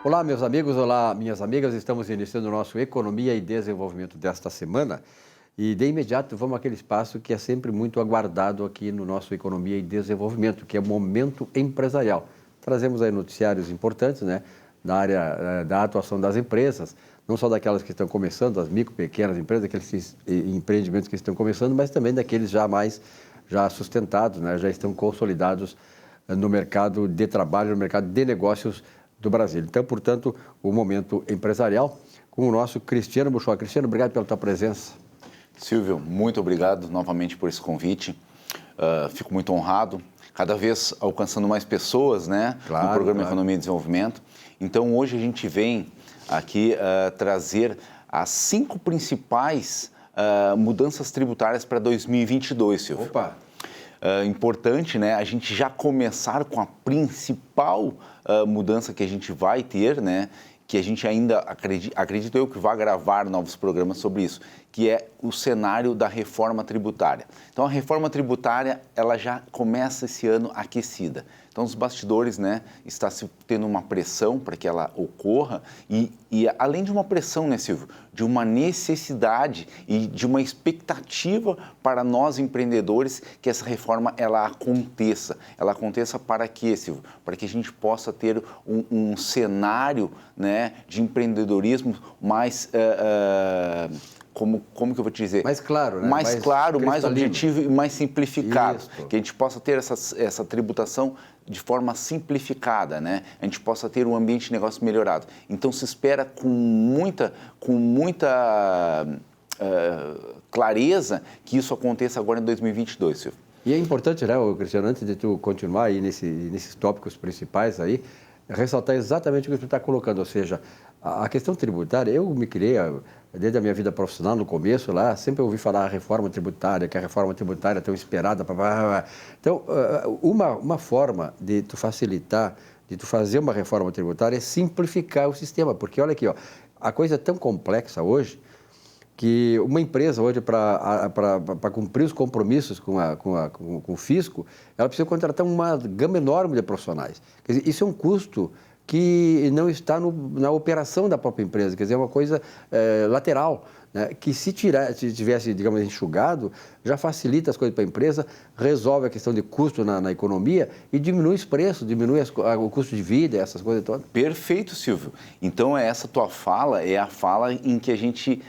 Olá, meus amigos, olá, minhas amigas. Estamos iniciando o nosso Economia e Desenvolvimento desta semana. E, de imediato, vamos àquele espaço que é sempre muito aguardado aqui no nosso Economia e Desenvolvimento, que é o Momento Empresarial. Trazemos aí noticiários importantes, né, na área da atuação das empresas, não só daquelas que estão começando, as micro, pequenas empresas, aqueles empreendimentos que estão começando, mas também daqueles já sustentados, né, já estão consolidados no mercado de trabalho, no mercado de negócios do Brasil. Então, portanto, o Momento Empresarial com o nosso Cristiano Buchoa. Cristiano, obrigado pela tua presença. Silvio, muito obrigado novamente por esse convite. Fico muito honrado, cada vez alcançando mais pessoas, né, no programa Economia e Desenvolvimento. Então, hoje a gente vem aqui trazer as 5 principais mudanças tributárias para 2022, Silvio. Opa! Importante, né, a gente já começar com a principal mudança que a gente vai ter, né, que a gente ainda, acredito eu, que vai gravar novos programas sobre isso, que é o cenário da reforma tributária. Então, a reforma tributária, ela já começa esse ano aquecida. Então, os bastidores, né, está se tendo uma pressão para que ela ocorra e além de uma pressão, né, Silvio, de uma necessidade e de uma expectativa para nós empreendedores que essa reforma, ela aconteça. Ela aconteça para quê, Silvio? Para que a gente possa ter um cenário, né, de empreendedorismo mais... Como que eu vou te dizer? Mais claro, né? Mais claro, mais objetivo e mais simplificado. Isso. Que a gente possa ter essa tributação de forma simplificada, né? A gente possa ter um ambiente de negócio melhorado. Então, se espera com muita clareza que isso aconteça agora em 2022, Silvio. E é importante, né, Cristiano, antes de tu continuar aí nesses tópicos principais aí, ressaltar exatamente o que tu está colocando, ou seja, a questão tributária, eu me criei, desde a minha vida profissional, no começo lá, sempre ouvi falar a reforma tributária, que a reforma tributária é tão esperada. Então, uma forma de tu facilitar, de tu fazer uma reforma tributária é simplificar o sistema, porque olha aqui, ó, a coisa é tão complexa hoje, que uma empresa hoje, para cumprir os compromissos com o fisco, ela precisa contratar uma gama enorme de profissionais. Quer dizer, isso é um custo que não está na operação da própria empresa, quer dizer, é uma coisa lateral, né? Que se tivesse, digamos, enxugado, já facilita as coisas para a empresa, resolve a questão de custo na economia e diminui os preços, diminui o custo de vida, essas coisas todas. Perfeito, Silvio. Então, essa tua fala é a fala em que a gente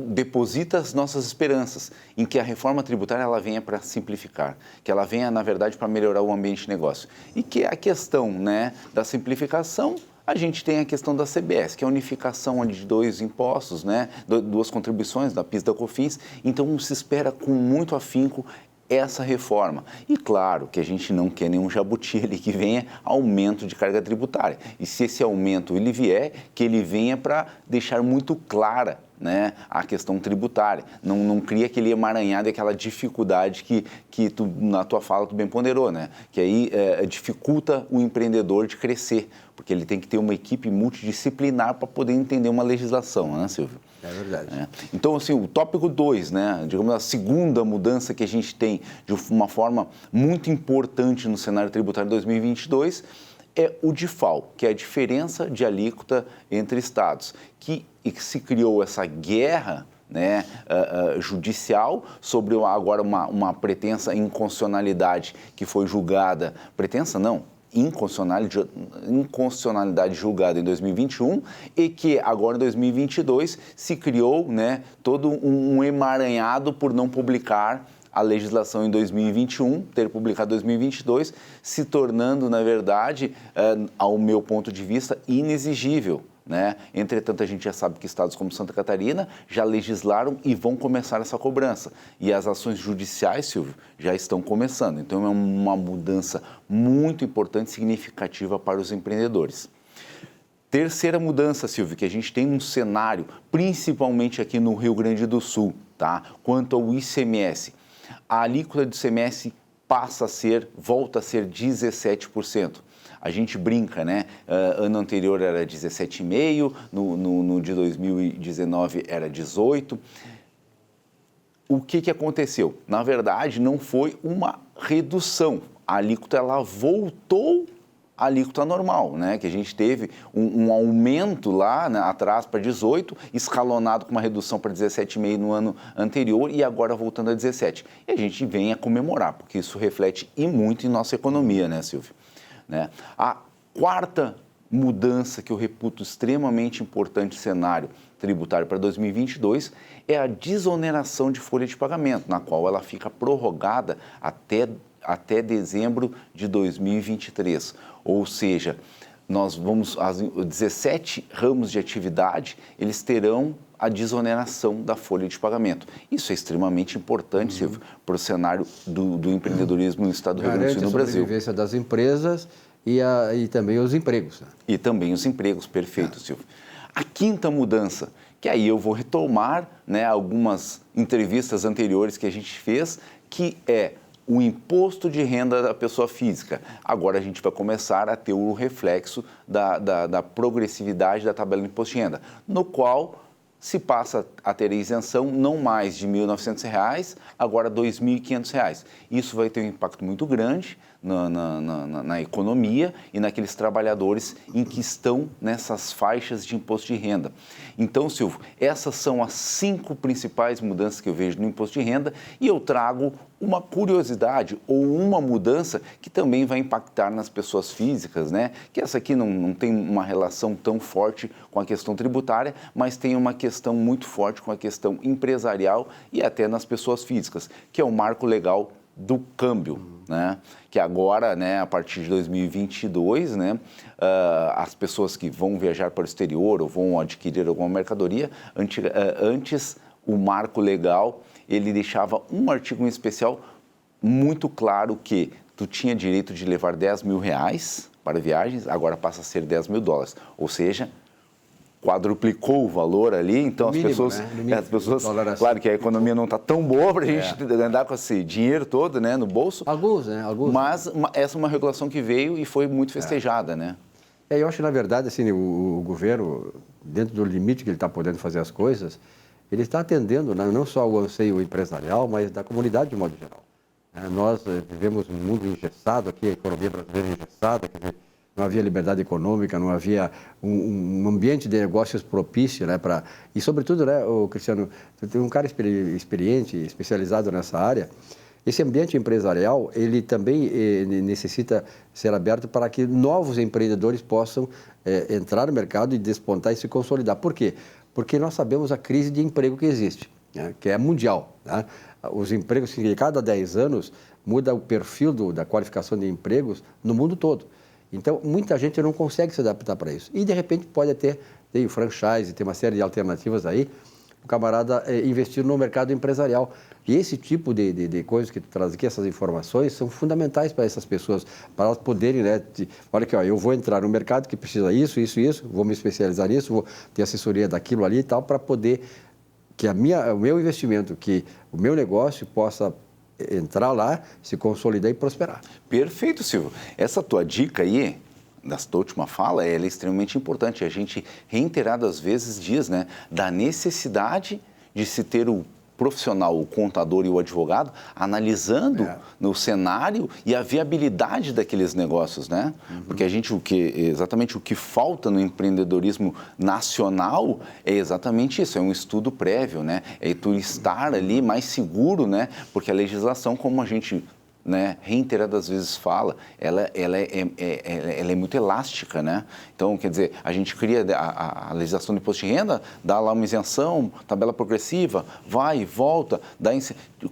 deposita as nossas esperanças, em que a reforma tributária ela venha para simplificar, que ela venha, na verdade, para melhorar o ambiente de negócio. E que a questão, né, da simplificação, a gente tem a questão da CBS, que é a unificação de 2 impostos, né, 2 contribuições, da PIS e da COFINS. Então, se espera com muito afinco essa reforma. E claro que a gente não quer nenhum jabuti ali que venha aumento de carga tributária. E se esse aumento ele vier, que ele venha para deixar muito clara, né, a questão tributária. Não cria aquele emaranhado e aquela dificuldade que tu, na tua fala, tu bem ponderou, né? Que aí dificulta o empreendedor de crescer, porque ele tem que ter uma equipe multidisciplinar para poder entender uma legislação, né, Silvio? É verdade. Então, assim, o tópico 2, né, digamos, a segunda mudança que a gente tem de uma forma muito importante no cenário tributário de 2022 é o DIFAL, que é a diferença de alíquota entre estados, que se criou essa guerra, né, judicial sobre agora uma pretensa inconstitucionalidade que foi julgada, pretensa não, inconstitucionalidade julgada em 2021 e que agora em 2022 se criou, né, todo um emaranhado por não publicar a legislação em 2021, ter publicado em 2022, se tornando, na verdade, ao meu ponto de vista, inexigível, né? Entretanto, a gente já sabe que estados como Santa Catarina já legislaram e vão começar essa cobrança. E as ações judiciais, Silvio, já estão começando. Então, é uma mudança muito importante e significativa para os empreendedores. Terceira mudança, Silvio, que a gente tem um cenário, principalmente aqui no Rio Grande do Sul, tá? Quanto ao ICMS. A alíquota do ICMS volta a ser 17%. A gente brinca, né? Ano anterior era 17,5%, no de 2019 era 18%. O que aconteceu? Na verdade, não foi uma redução. A alíquota ela voltou a alíquota normal, né? Que a gente teve um aumento lá, né, atrás para 18, escalonado com uma redução para 17,5 no ano anterior e agora voltando a 17. E a gente vem a comemorar, porque isso reflete e muito em nossa economia, né, Silvio? Né? A quarta mudança que eu reputo extremamente importante no cenário tributário para 2022 é a desoneração de folha de pagamento, na qual ela fica prorrogada até dezembro de 2023. Ou seja, nós vamos, as 17 ramos de atividade, eles terão a desoneração da folha de pagamento. Isso é extremamente importante, Silvio, para o cenário do empreendedorismo no estado do Rio Grande do Sul e no Brasil. A sobrevivência das empresas e também os empregos. Né? E também os empregos, perfeito, Silvio. A quinta mudança, que aí eu vou retomar, né, algumas entrevistas anteriores que a gente fez, que é o imposto de renda da pessoa física. Agora a gente vai começar a ter o reflexo da progressividade da tabela de imposto de renda, no qual se passa a ter isenção não mais de R$ 1.900, agora R$ 2.500. Isso vai ter um impacto muito grande na economia e naqueles trabalhadores em que estão nessas faixas de imposto de renda. Então, Silvio, essas são as 5 principais mudanças que eu vejo no imposto de renda e eu trago uma curiosidade ou uma mudança que também vai impactar nas pessoas físicas, né? Que essa aqui não tem uma relação tão forte com a questão tributária, mas tem uma questão muito forte com a questão empresarial e até nas pessoas físicas, que é o marco legal do câmbio, né? Que agora, né, a partir de 2022, né, as pessoas que vão viajar para o exterior ou vão adquirir alguma mercadoria, antes o marco legal, ele deixava um artigo em especial muito claro que tu tinha direito de levar R$10 mil para viagens, agora passa a ser $10.000, ou seja, quadruplicou o valor ali, então mínimo, as pessoas, claro que a economia não está tão boa para a gente andar com esse dinheiro todo, né, no bolso. Alguns, né? Alguns. Mas essa é uma regulação que veio e foi muito festejada, né? Eu acho que, na verdade, assim, o governo, dentro do limite que ele está podendo fazer as coisas, ele está atendendo, né, não só o anseio empresarial, mas da comunidade de modo geral. Nós vivemos um mundo engessado aqui, a economia brasileira engessada, quer dizer, não havia liberdade econômica, não havia um ambiente de negócios propício, né, para... E, sobretudo, né, Cristiano, tu tem um cara experiente, especializado nessa área, esse ambiente empresarial, ele também necessita ser aberto para que novos empreendedores possam entrar no mercado e despontar e se consolidar. Por quê? Porque nós sabemos a crise de emprego que existe, né, que é mundial. Né? Os empregos, que cada 10 anos muda o perfil da qualificação de empregos no mundo todo. Então, muita gente não consegue se adaptar para isso. E, de repente, pode ter o franchise, tem uma série de alternativas aí, o camarada investir no mercado empresarial. E esse tipo de coisas que tu traz aqui, essas informações, são fundamentais para essas pessoas, para elas poderem, né, olha aqui, ó, eu vou entrar no mercado que precisa isso, vou me especializar nisso, vou ter assessoria daquilo ali e tal, para poder que o meu investimento, que o meu negócio possa entrar lá, se consolidar e prosperar. Perfeito, Silvio. Essa tua dica aí, dessa tua última fala, ela é extremamente importante. A gente, reiteradas vezes, diz, né, da necessidade de se ter o profissional, o contador e o advogado, analisando no cenário e a viabilidade daqueles negócios, né? Porque a gente, exatamente o que falta no empreendedorismo nacional é exatamente isso, é um estudo prévio, né? É tu estar ali mais seguro, né? Porque a legislação, como a gente, né, reiteradas vezes fala, ela é muito elástica, né? Então, quer dizer, a gente cria a legislação do imposto de renda, dá lá uma isenção, tabela progressiva, vai e volta,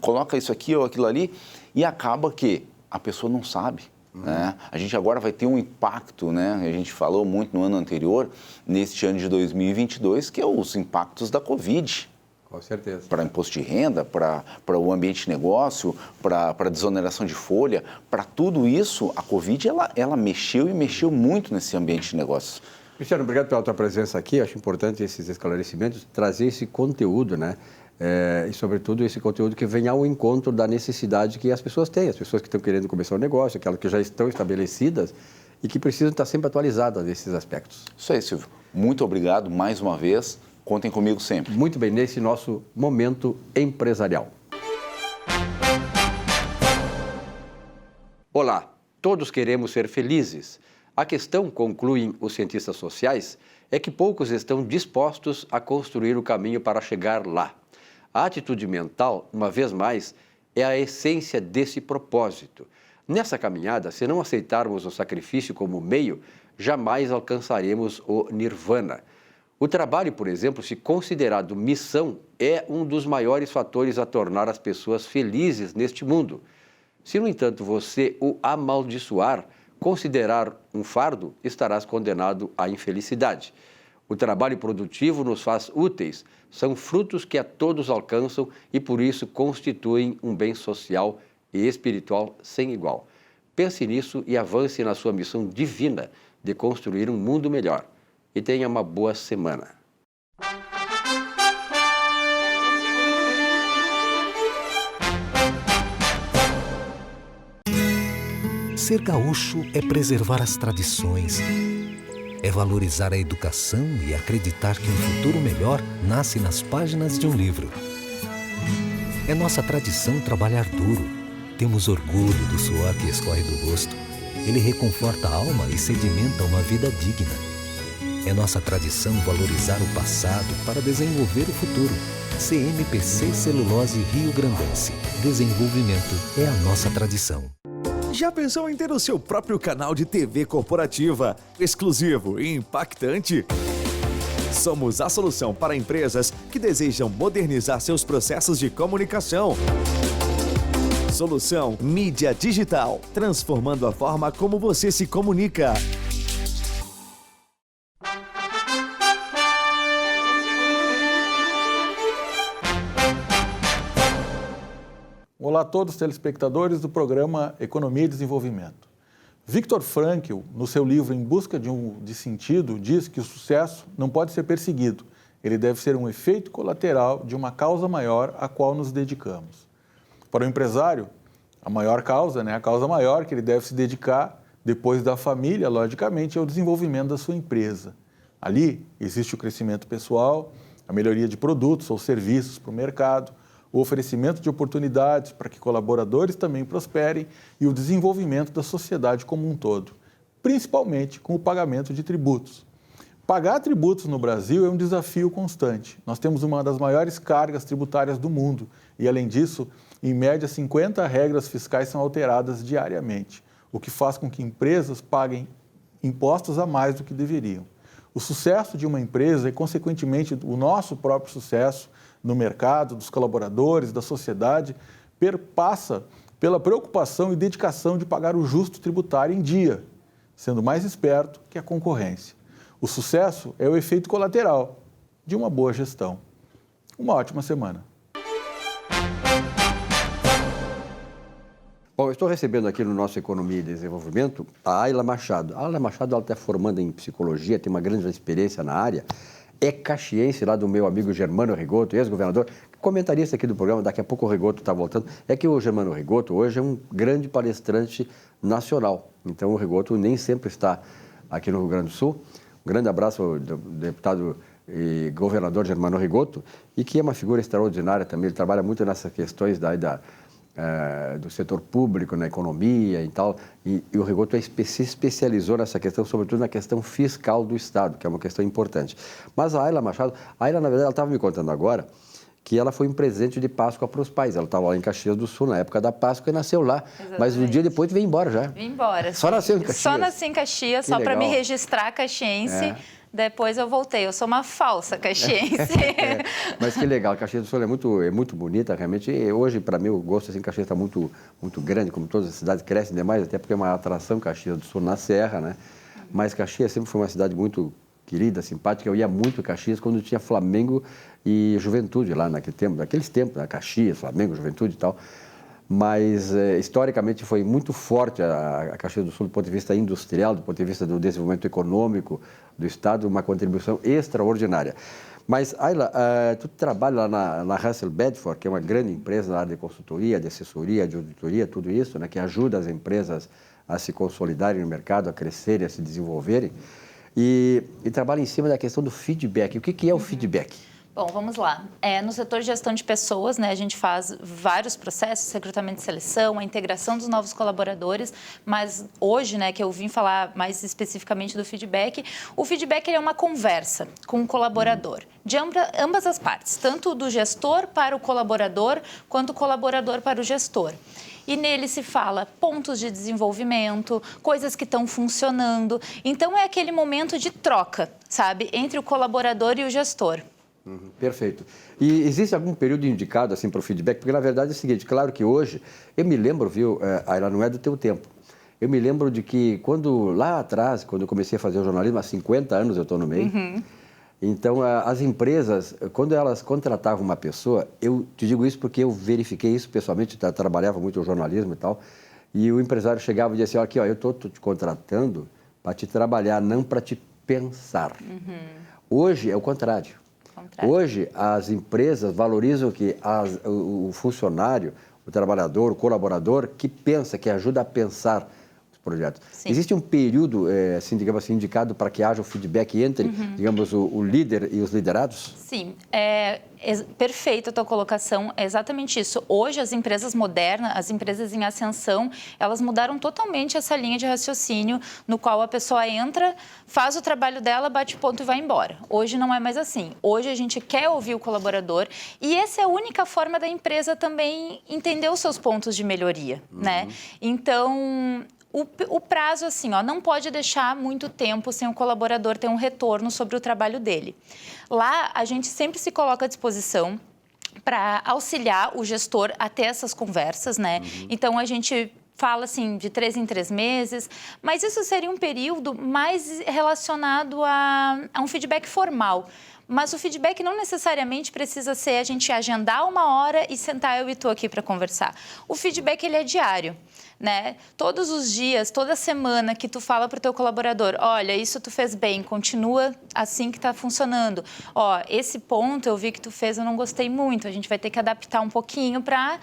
coloca isso aqui ou aquilo ali, e acaba que a pessoa não sabe. Né? A gente agora vai ter um impacto, né? A gente falou muito no ano anterior, neste ano de 2022, que é os impactos da Covid. Com certeza. Para imposto de renda, para o ambiente de negócio, para desoneração de folha, para tudo isso, a Covid, ela mexeu e mexeu muito nesse ambiente de negócios. Cristiano, obrigado pela tua presença aqui. Acho importante esses esclarecimentos, trazer esse conteúdo, né? E, sobretudo, esse conteúdo que venha ao encontro da necessidade que as pessoas têm, as pessoas que estão querendo começar um negócio, aquelas que já estão estabelecidas e que precisam estar sempre atualizadas nesses aspectos. Isso aí, Silvio. Muito obrigado mais uma vez. Contem comigo sempre. Muito bem, nesse nosso momento empresarial. Olá, todos queremos ser felizes. A questão, concluem os cientistas sociais, é que poucos estão dispostos a construir o caminho para chegar lá. A atitude mental, uma vez mais, é a essência desse propósito. Nessa caminhada, se não aceitarmos o sacrifício como meio, jamais alcançaremos o nirvana. O trabalho, por exemplo, se considerado missão, é um dos maiores fatores a tornar as pessoas felizes neste mundo. Se, no entanto, você o amaldiçoar, considerar um fardo, estarás condenado à infelicidade. O trabalho produtivo nos faz úteis, são frutos que a todos alcançam e por isso constituem um bem social e espiritual sem igual. Pense nisso e avance na sua missão divina de construir um mundo melhor. E tenha uma boa semana. Ser gaúcho é preservar as tradições, é valorizar a educação e acreditar que um futuro melhor nasce nas páginas de um livro. É nossa tradição trabalhar duro. Temos orgulho do suor que escorre do rosto. Ele reconforta a alma e sedimenta uma vida digna. É nossa tradição valorizar o passado para desenvolver o futuro. CMPC Celulose Rio Grandense. Desenvolvimento é a nossa tradição. Já pensou em ter o seu próprio canal de TV corporativa, exclusivo e impactante? Somos a solução para empresas que desejam modernizar seus processos de comunicação. Solução Mídia Digital, transformando a forma como você se comunica. Olá a todos os telespectadores do programa Economia e Desenvolvimento. Viktor Frankl, no seu livro Em Busca de Sentido, diz que o sucesso não pode ser perseguido. Ele deve ser um efeito colateral de uma causa maior à qual nos dedicamos. Para o empresário, a maior causa, a causa maior que ele deve se dedicar, depois da família, logicamente, é o desenvolvimento da sua empresa. Ali existe o crescimento pessoal, a melhoria de produtos ou serviços para o mercado, o oferecimento de oportunidades para que colaboradores também prosperem e o desenvolvimento da sociedade como um todo, principalmente com o pagamento de tributos. Pagar tributos no Brasil é um desafio constante. Nós temos uma das maiores cargas tributárias do mundo e, além disso, em média, 50 regras fiscais são alteradas diariamente, o que faz com que empresas paguem impostos a mais do que deveriam. O sucesso de uma empresa e, consequentemente, o nosso próprio sucesso no mercado, dos colaboradores, da sociedade, perpassa pela preocupação e dedicação de pagar o justo tributário em dia, sendo mais esperto que a concorrência. O sucesso é o efeito colateral de uma boa gestão. Uma ótima semana. Bom, eu estou recebendo aqui no nosso Economia e Desenvolvimento a Ayla Machado. A Ayla Machado ela está formando em psicologia, tem uma grande experiência na área, é caxiense lá do meu amigo Germano Rigoto, ex-governador, comentarista aqui do programa, daqui a pouco o Rigoto está voltando. É que o Germano Rigoto hoje é um grande palestrante nacional, então o Rigoto nem sempre está aqui no Rio Grande do Sul. Um grande abraço ao deputado e governador Germano Rigoto, e que é uma figura extraordinária também, ele trabalha muito nessas questões do setor público, na economia e tal, e o Rigoto se especializou nessa questão, sobretudo na questão fiscal do Estado, que é uma questão importante. Mas a Ayla Machado, na verdade, ela estava me contando agora que ela foi um presente de Páscoa para os pais. Ela estava lá em Caxias do Sul, na época da Páscoa, e nasceu lá. Exatamente. Mas um dia depois veio embora já. Vim embora. Só nasceu em Caxias? Só nasci em Caxias, só para me registrar caxiense. Depois eu voltei. Eu sou uma falsa caxiense. Mas que legal, Caxias do Sul é muito bonita, realmente. E hoje, para mim, o gosto assim, Caxias está muito grande, como todas as cidades crescem demais, até porque é uma atração Caxias do Sul na Serra, né? Mas Caxias sempre foi uma cidade muito querida, simpática. Eu ia muito a Caxias quando tinha Flamengo e Juventude lá naqueles tempos, né? Caxias, Flamengo, Juventude e tal. Mas, historicamente, foi muito forte a Caxias do Sul do ponto de vista industrial, do ponto de vista do desenvolvimento econômico do Estado, uma contribuição extraordinária. Mas, Ayla, tu trabalha lá na Russell Bedford, que é uma grande empresa na área de consultoria, de assessoria, de auditoria, tudo isso, né, que ajuda as empresas a se consolidarem no mercado, a crescerem, a se desenvolverem, e trabalha em cima da questão do feedback. O que é o feedback? Bom, vamos lá. No setor de gestão de pessoas, né, a gente faz vários processos, recrutamento e seleção, a integração dos novos colaboradores, mas hoje, né, que eu vim falar mais especificamente do feedback, o feedback ele é uma conversa com o colaborador, de ambas as partes, tanto do gestor para o colaborador, quanto o colaborador para o gestor. E nele se fala pontos de desenvolvimento, coisas que estão funcionando. Então, é aquele momento de troca, sabe, entre o colaborador e o gestor. Perfeito. E existe algum período indicado assim para o feedback? Porque, na verdade, é o seguinte, claro que hoje, eu me lembro, viu, Ayla, não é do teu tempo. Eu me lembro de que lá atrás, quando eu comecei a fazer o jornalismo, há 50 anos eu estou no meio, então as empresas, quando elas contratavam uma pessoa, eu te digo isso porque eu verifiquei isso pessoalmente, trabalhava muito no jornalismo e tal, e o empresário chegava e dizia assim, aqui, ó, eu estou te contratando para te trabalhar, não para te pensar. Hoje é o contrário. Hoje, as empresas valorizam que o funcionário, o trabalhador, o colaborador, que pensa, que ajuda a pensar os projetos. Sim. Existe um período, assim, digamos assim, indicado para que haja o feedback entre, digamos, o líder e os liderados? Sim, perfeita a tua colocação, é exatamente isso. Hoje, as empresas modernas, as empresas em ascensão, elas mudaram totalmente essa linha de raciocínio no qual a pessoa entra, faz o trabalho dela, bate ponto e vai embora. Hoje não é mais assim. Hoje a gente quer ouvir o colaborador e essa é a única forma da empresa também entender os seus pontos de melhoria, né? Então, o prazo, assim, ó, não pode deixar muito tempo sem o colaborador ter um retorno sobre o trabalho dele. Lá, a gente sempre se coloca à disposição para auxiliar o gestor a ter essas conversas, né? Então, a gente fala, assim, de 3 em 3 meses, mas isso seria um período mais relacionado a um feedback formal. Mas o feedback não necessariamente precisa ser a gente agendar uma hora e sentar eu e tu aqui para conversar. O feedback, ele é diário. Né? Todos os dias, toda semana que tu fala para o teu colaborador, olha, isso tu fez bem, continua assim que está funcionando. Ó, esse ponto eu vi que tu fez, eu não gostei muito, a gente vai ter que adaptar um pouquinho para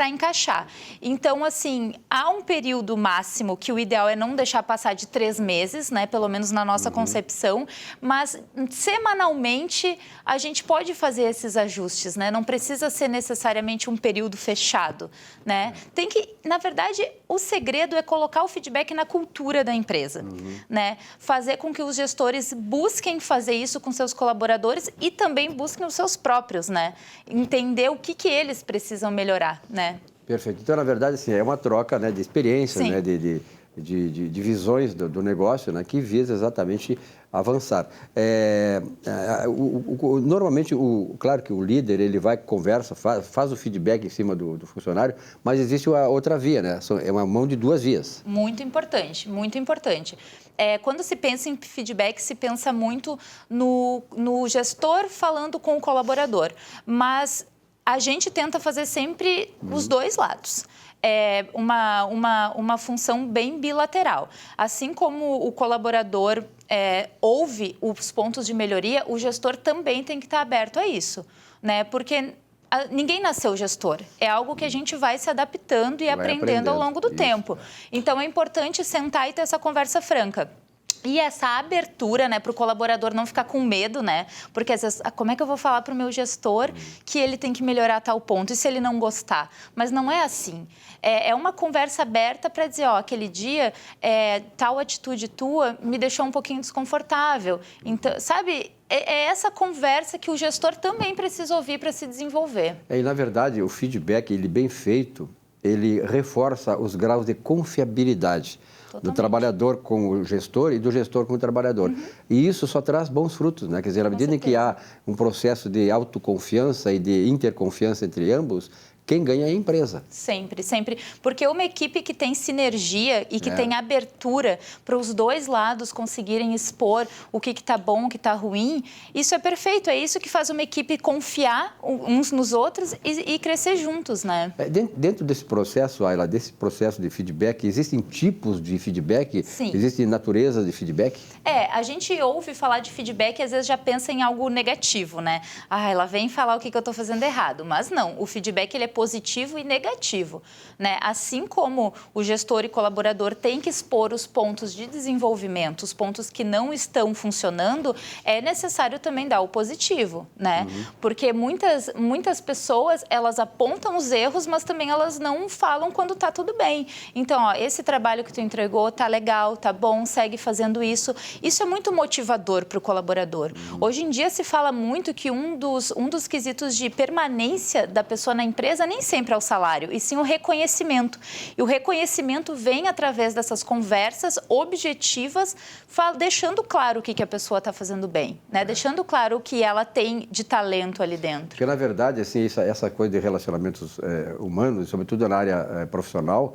encaixar. Então, assim, há um período máximo que o ideal é não deixar passar de 3 meses, né? Pelo menos na nossa concepção, mas semanalmente a gente pode fazer esses ajustes, né? Não precisa ser necessariamente um período fechado, né? Tem que, na verdade, o segredo é colocar o feedback na cultura da empresa, né? Fazer com que os gestores busquem fazer isso com seus colaboradores e também busquem os seus próprios, né? Entender o que eles precisam melhorar, né? Perfeito. Então, na verdade, assim, é uma troca, né, de experiências, né, de visões do negócio, né, que visa exatamente avançar. Normalmente, claro que o líder, ele vai, conversa, faz o feedback em cima do funcionário, mas existe a outra via, né? É uma mão de 2 vias. Muito importante, muito importante. Quando se pensa em feedback, se pensa muito no gestor falando com o colaborador, mas a gente tenta fazer sempre os 2 lados. É uma função bem bilateral. Assim como o colaborador ouve os pontos de melhoria, o gestor também tem que estar aberto a isso, né? Porque ninguém nasceu gestor. É algo que a gente vai se adaptando e aprendendo ao longo do tempo. Então, é importante sentar e ter essa conversa franca. E essa abertura, né, para o colaborador não ficar com medo, né? Porque às vezes, como é que eu vou falar para o meu gestor que ele tem que melhorar a tal ponto? E se ele não gostar? Mas não é assim. É uma conversa aberta para dizer, ó, aquele dia, tal atitude tua me deixou um pouquinho desconfortável. Então, sabe, é essa conversa que o gestor também precisa ouvir para se desenvolver. E, na verdade, o feedback, ele bem feito, ele reforça os graus de confiabilidade. Totalmente. Do trabalhador com o gestor e do gestor com o trabalhador. E isso só traz bons frutos, né? Quer dizer, à medida em que há um processo de autoconfiança e de interconfiança entre ambos, quem ganha é a empresa. Sempre, sempre. Porque uma equipe que tem sinergia e que tem abertura para os 2 lados conseguirem expor o que está bom, o que está ruim, isso é perfeito. É isso que faz uma equipe confiar uns nos outros e crescer juntos, né? Dentro desse processo, Ayla, desse processo de feedback, existem tipos de feedback? Sim. Existem naturezas de feedback? A gente ouve falar de feedback e às vezes já pensa em algo negativo, né? Ela vem falar o que eu estou fazendo errado. Mas não, o feedback ele é positivo e negativo, né? Assim como o gestor e colaborador têm que expor os pontos de desenvolvimento, os pontos que não estão funcionando, é necessário também dar o positivo, né? Porque muitas pessoas, elas apontam os erros, mas também elas não falam quando está tudo bem. Então, ó, esse trabalho que tu entregou tá legal, tá bom, segue fazendo isso. Isso é muito motivador para o colaborador. Hoje em dia se fala muito que um dos quesitos de permanência da pessoa na empresa nem sempre é o salário, e sim o reconhecimento. E o reconhecimento vem através dessas conversas objetivas, deixando claro o que a pessoa está fazendo bem, né? Deixando claro o que ela tem de talento ali dentro. Porque, na verdade, assim, essa coisa de relacionamentos humanos, sobretudo na área profissional,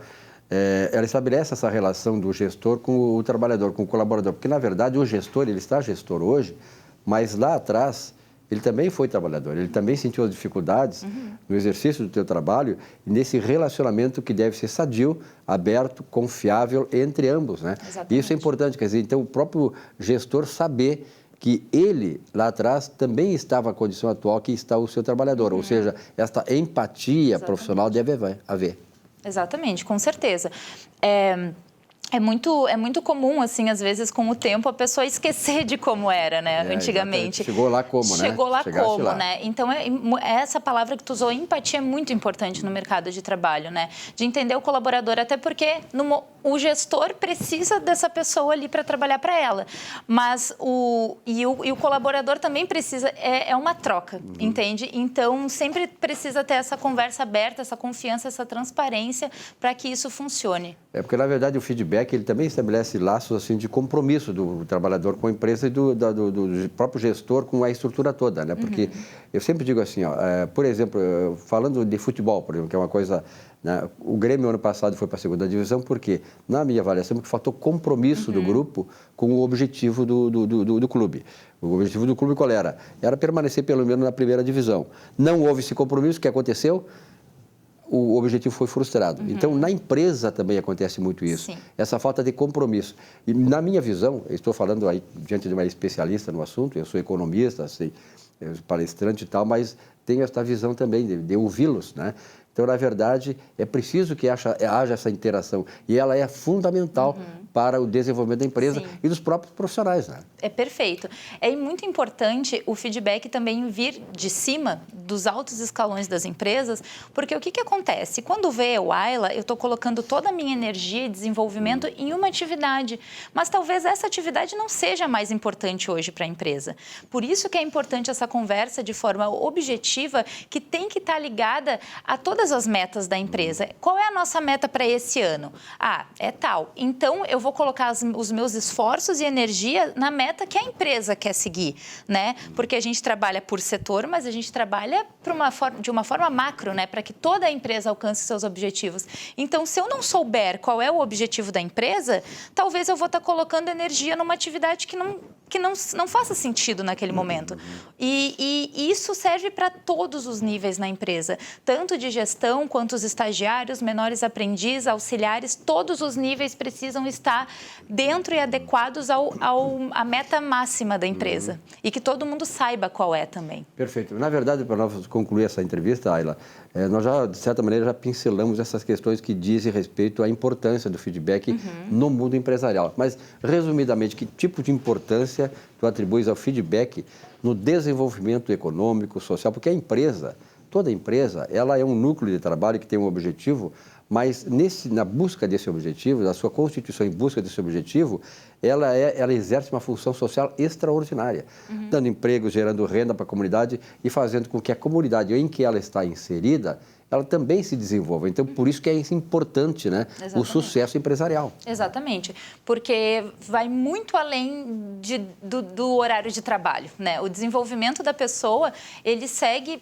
ela estabelece essa relação do gestor com o trabalhador, com o colaborador. Porque, na verdade, o gestor, ele está gestor hoje, mas lá atrás ele também foi trabalhador, ele também sentiu as dificuldades no exercício do seu trabalho e nesse relacionamento que deve ser sadio, aberto, confiável entre ambos, né? E isso é importante, quer dizer, então o próprio gestor saber que ele, lá atrás, também estava na condição atual que está o seu trabalhador, ou seja, esta empatia profissional deve haver. Exatamente, com certeza. É muito comum, assim, às vezes, com o tempo, a pessoa esquecer de como era, né, antigamente. Chegou lá como, né? Chegou lá Chegaste como, lá. né? Então, essa palavra que tu usou, empatia, é muito importante no mercado de trabalho, né? De entender o colaborador, até porque o gestor precisa dessa pessoa ali para trabalhar para ela. Mas o colaborador também precisa, é uma troca, entende? Então, sempre precisa ter essa conversa aberta, essa confiança, essa transparência para que isso funcione. Porque, na verdade, o feedback ele também estabelece laços assim, de compromisso do trabalhador com a empresa e do próprio gestor com a estrutura toda, né? Porque eu sempre digo assim, ó, por exemplo, falando de futebol, por exemplo, que é uma coisa... Né? O Grêmio, ano passado, foi para a segunda divisão porque, na minha avaliação, faltou compromisso do grupo com o objetivo do clube. O objetivo do clube qual era? Era permanecer, pelo menos, na primeira divisão. Não houve esse compromisso, o que aconteceu? O objetivo foi frustrado. Então, na empresa também acontece muito isso. Sim. Essa falta de compromisso. E, na minha visão, eu estou falando aí diante de uma especialista no assunto, eu sou economista, assim, palestrante e tal, mas tenho essa visão também de ouvi-los, né? Então, na verdade, é preciso que haja essa interação. E ela é fundamental para o desenvolvimento da empresa e dos próprios profissionais, né? É perfeito. É muito importante o feedback também vir de cima, dos altos escalões das empresas, porque o que acontece? Quando vê o Ayla, eu estou colocando toda a minha energia e desenvolvimento em uma atividade, mas talvez essa atividade não seja mais importante hoje para a empresa. Por isso que é importante essa conversa de forma objetiva, que tem que estar ligada a todas as metas da empresa. Qual é a nossa meta para esse ano? É tal. Então, eu vou colocar os meus esforços e energia na meta que a empresa quer seguir, né? Porque a gente trabalha por setor, mas a gente trabalha de uma forma macro, né? Para que toda a empresa alcance seus objetivos. Então, se eu não souber qual é o objetivo da empresa, talvez eu vou estar colocando energia numa atividade que não faça sentido naquele momento. E isso serve para todos os níveis na empresa, tanto de gestão quanto os estagiários, menores aprendizes, auxiliares, todos os níveis precisam estar dentro e adequados à meta máxima da empresa. E que todo mundo saiba qual é também. Perfeito. Na verdade, para nós concluir essa entrevista, Ayla, nós já, de certa maneira, já pincelamos essas questões que dizem respeito à importância do feedback no mundo empresarial. Mas, resumidamente, que tipo de importância tu atribuis ao feedback no desenvolvimento econômico, social? Porque a empresa, toda empresa, ela é um núcleo de trabalho que tem um objetivo, mas na busca desse objetivo, na sua constituição em busca desse objetivo, ela exerce uma função social extraordinária, dando emprego, gerando renda para a comunidade e fazendo com que a comunidade em que ela está inserida, ela também se desenvolva. Então, por isso que é importante, né, o sucesso empresarial. Exatamente, porque vai muito além do horário de trabalho, né? O desenvolvimento da pessoa, ele segue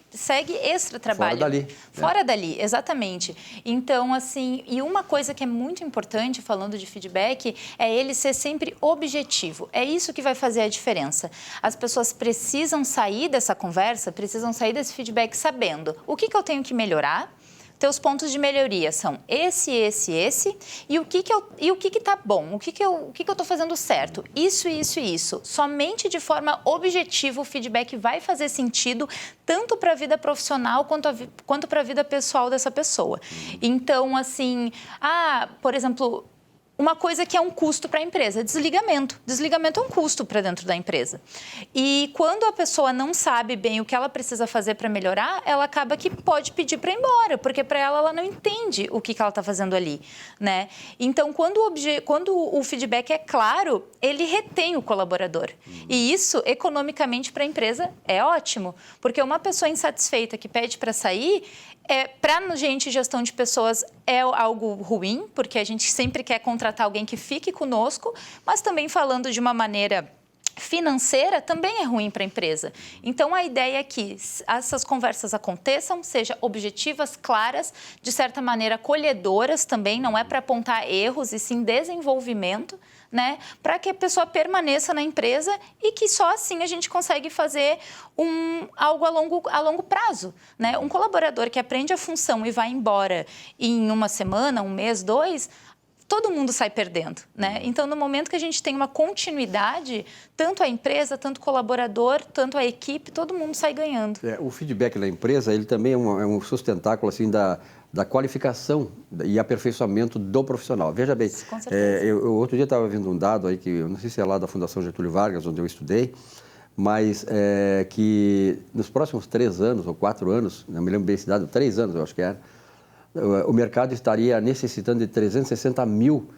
extra-trabalho. Fora dali. Fora dali, exatamente. Então, assim, e uma coisa que é muito importante, falando de feedback, é ele ser sempre objetivo. É isso que vai fazer a diferença. As pessoas precisam sair dessa conversa, precisam sair desse feedback sabendo o que eu tenho que melhorar, teus pontos de melhoria são esse, e o que tá bom, o que eu tô fazendo certo, isso. Somente de forma objetiva o feedback vai fazer sentido tanto para a vida profissional quanto para a vida pessoal dessa pessoa. Então, assim, por exemplo, uma coisa que é um custo para a empresa, desligamento. Desligamento é um custo para dentro da empresa. E quando a pessoa não sabe bem o que ela precisa fazer para melhorar, ela acaba que pode pedir para ir embora, porque para ela não entende o que ela está fazendo ali, né? Então, quando o feedback é claro, ele retém o colaborador. E isso, economicamente, para a empresa, é ótimo, porque uma pessoa insatisfeita que pede para sair, para a gente, gestão de pessoas, é algo ruim, porque a gente sempre quer contratar alguém que fique conosco, mas também falando de uma maneira financeira, também é ruim para a empresa. Então, a ideia é que essas conversas aconteçam, sejam objetivas, claras, de certa maneira acolhedoras também, não é para apontar erros, e sim desenvolvimento, né, para que a pessoa permaneça na empresa e que só assim a gente consegue fazer algo a longo prazo, né? Um colaborador que aprende a função e vai embora em uma semana, um mês, 2, todo mundo sai perdendo, né? Então, no momento que a gente tem uma continuidade, tanto a empresa, tanto o colaborador, tanto a equipe, todo mundo sai ganhando. O feedback da empresa, ele também é um sustentáculo assim da qualificação e aperfeiçoamento do profissional. Veja bem, com certeza. Eu outro dia estava vendo um dado aí, que eu não sei se é lá da Fundação Getúlio Vargas, onde eu estudei, mas que nos próximos 3 anos ou 4 anos, não me lembro bem esse dado, 3 anos eu acho que era, o mercado estaria necessitando de 360 mil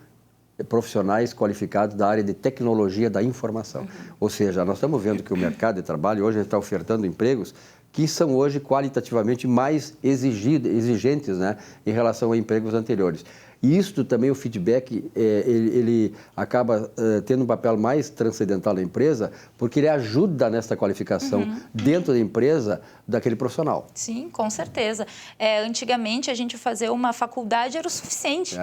profissionais qualificados da área de tecnologia da informação. Ou seja, nós estamos vendo que o mercado de trabalho hoje está ofertando empregos que são hoje qualitativamente mais exigentes, né, em relação a empregos anteriores. E isso também, o feedback, ele acaba tendo um papel mais transcendental na empresa, porque ele ajuda nessa qualificação dentro da empresa daquele profissional. Sim, com certeza. Antigamente, a gente fazer uma faculdade era o suficiente.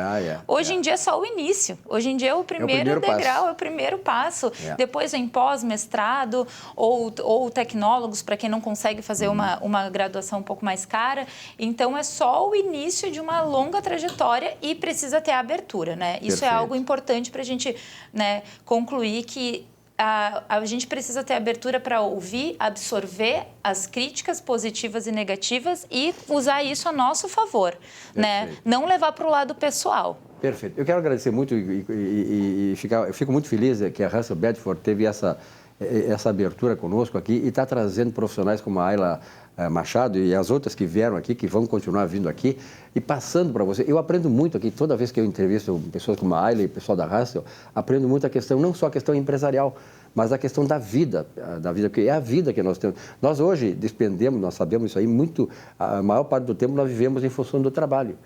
Hoje em dia é só o início. Hoje em dia é o primeiro degrau, é o primeiro passo. Depois vem pós-mestrado ou tecnólogos, para quem não consegue fazer uma graduação um pouco mais cara. Então, é só o início de uma longa trajetória e precisa ter a abertura, né? Isso Perfeito. É algo importante para a gente, né, concluir que a gente precisa ter abertura para ouvir, absorver as críticas positivas e negativas e usar isso a nosso favor, né? Não levar para o lado pessoal. Perfeito. Eu quero agradecer muito e eu fico muito feliz que a Russell Bedford teve essa abertura conosco aqui e está trazendo profissionais como a Ayla Machado e as outras que vieram aqui, que vão continuar vindo aqui e passando para você. Eu aprendo muito aqui, toda vez que eu entrevisto pessoas como a Ayla e o pessoal da Russell, aprendo muito a questão, não só a questão empresarial, mas a questão da vida, porque é a vida que nós temos. Nós hoje despendemos, nós sabemos isso aí, a maior parte do tempo nós vivemos em função do trabalho.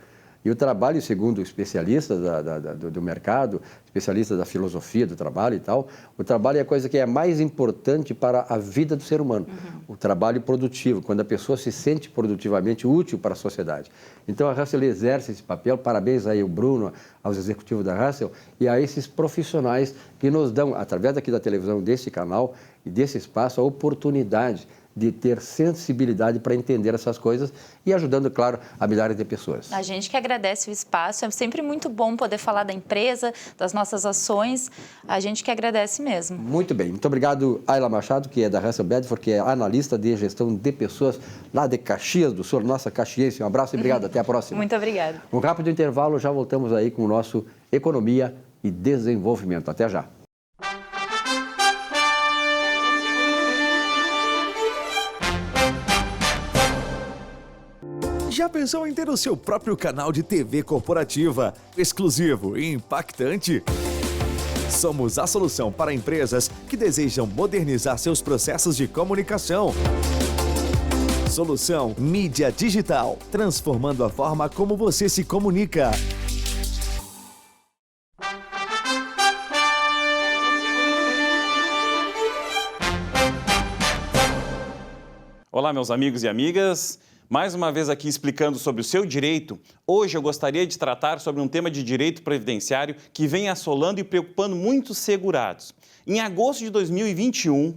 E o trabalho, segundo especialistas do mercado, especialistas da filosofia do trabalho e tal, o trabalho é a coisa que é mais importante para a vida do ser humano. O trabalho produtivo, quando a pessoa se sente produtivamente útil para a sociedade. Então, a Russell exerce esse papel. Parabéns aí ao Bruno, aos executivos da Russell e a esses profissionais que nos dão, através daqui da televisão, desse canal e desse espaço, a oportunidade de ter sensibilidade para entender essas coisas e ajudando, claro, a milhares de pessoas. A gente que agradece o espaço, é sempre muito bom poder falar da empresa, das nossas ações, a gente que agradece mesmo. Muito bem, muito obrigado, Ayla Machado, que é da Russell Bedford, que é analista de gestão de pessoas lá de Caxias do Sul, nossa caxiense. Um abraço e obrigado, até a próxima. Muito obrigada. Um rápido intervalo, já voltamos aí com o nosso Economia e Desenvolvimento. Até já. Já pensou em ter o seu próprio canal de TV corporativa, exclusivo e impactante? Somos a solução para empresas que desejam modernizar seus processos de comunicação. Solução Mídia Digital, transformando a forma como você se comunica. Olá, meus amigos e amigas. Mais uma vez aqui explicando sobre o seu direito. Hoje eu gostaria de tratar sobre um tema de direito previdenciário que vem assolando e preocupando muitos segurados. Em agosto de 2021,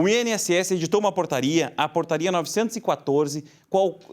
O INSS editou uma portaria, a portaria 914,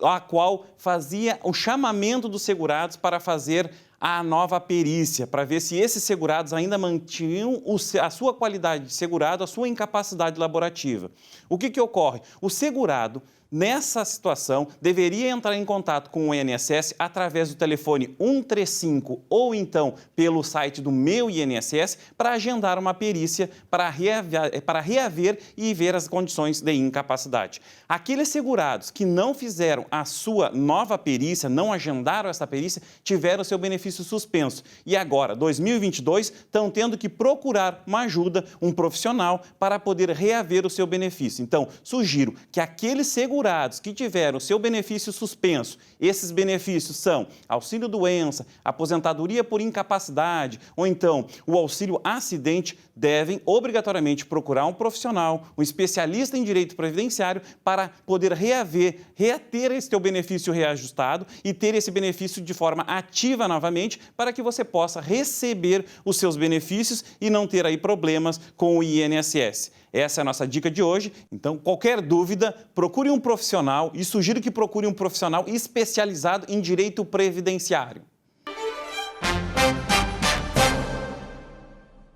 a qual fazia o chamamento dos segurados para fazer a nova perícia, para ver se esses segurados ainda mantinham a sua qualidade de segurado, a sua incapacidade laborativa. O que ocorre? O segurado, nessa situação, deveria entrar em contato com o INSS através do telefone 135 ou então pelo site do Meu INSS para agendar uma perícia para reaver e ver as condições de incapacidade. Aqueles segurados que não fizeram a sua nova perícia, não agendaram essa perícia, tiveram seu benefício suspenso. E agora, 2022, estão tendo que procurar uma ajuda, um profissional, para poder reaver o seu benefício. Então, sugiro que aqueles segurados que tiveram seu benefício suspenso, esses benefícios são auxílio-doença, aposentadoria por incapacidade ou então o auxílio-acidente, devem obrigatoriamente procurar um profissional, um especialista em direito previdenciário para poder reter esse teu benefício reajustado e ter esse benefício de forma ativa novamente para que você possa receber os seus benefícios e não ter aí problemas com o INSS. Essa é a nossa dica de hoje. Então, qualquer dúvida, procure um profissional e sugiro que procure um profissional especializado em direito previdenciário.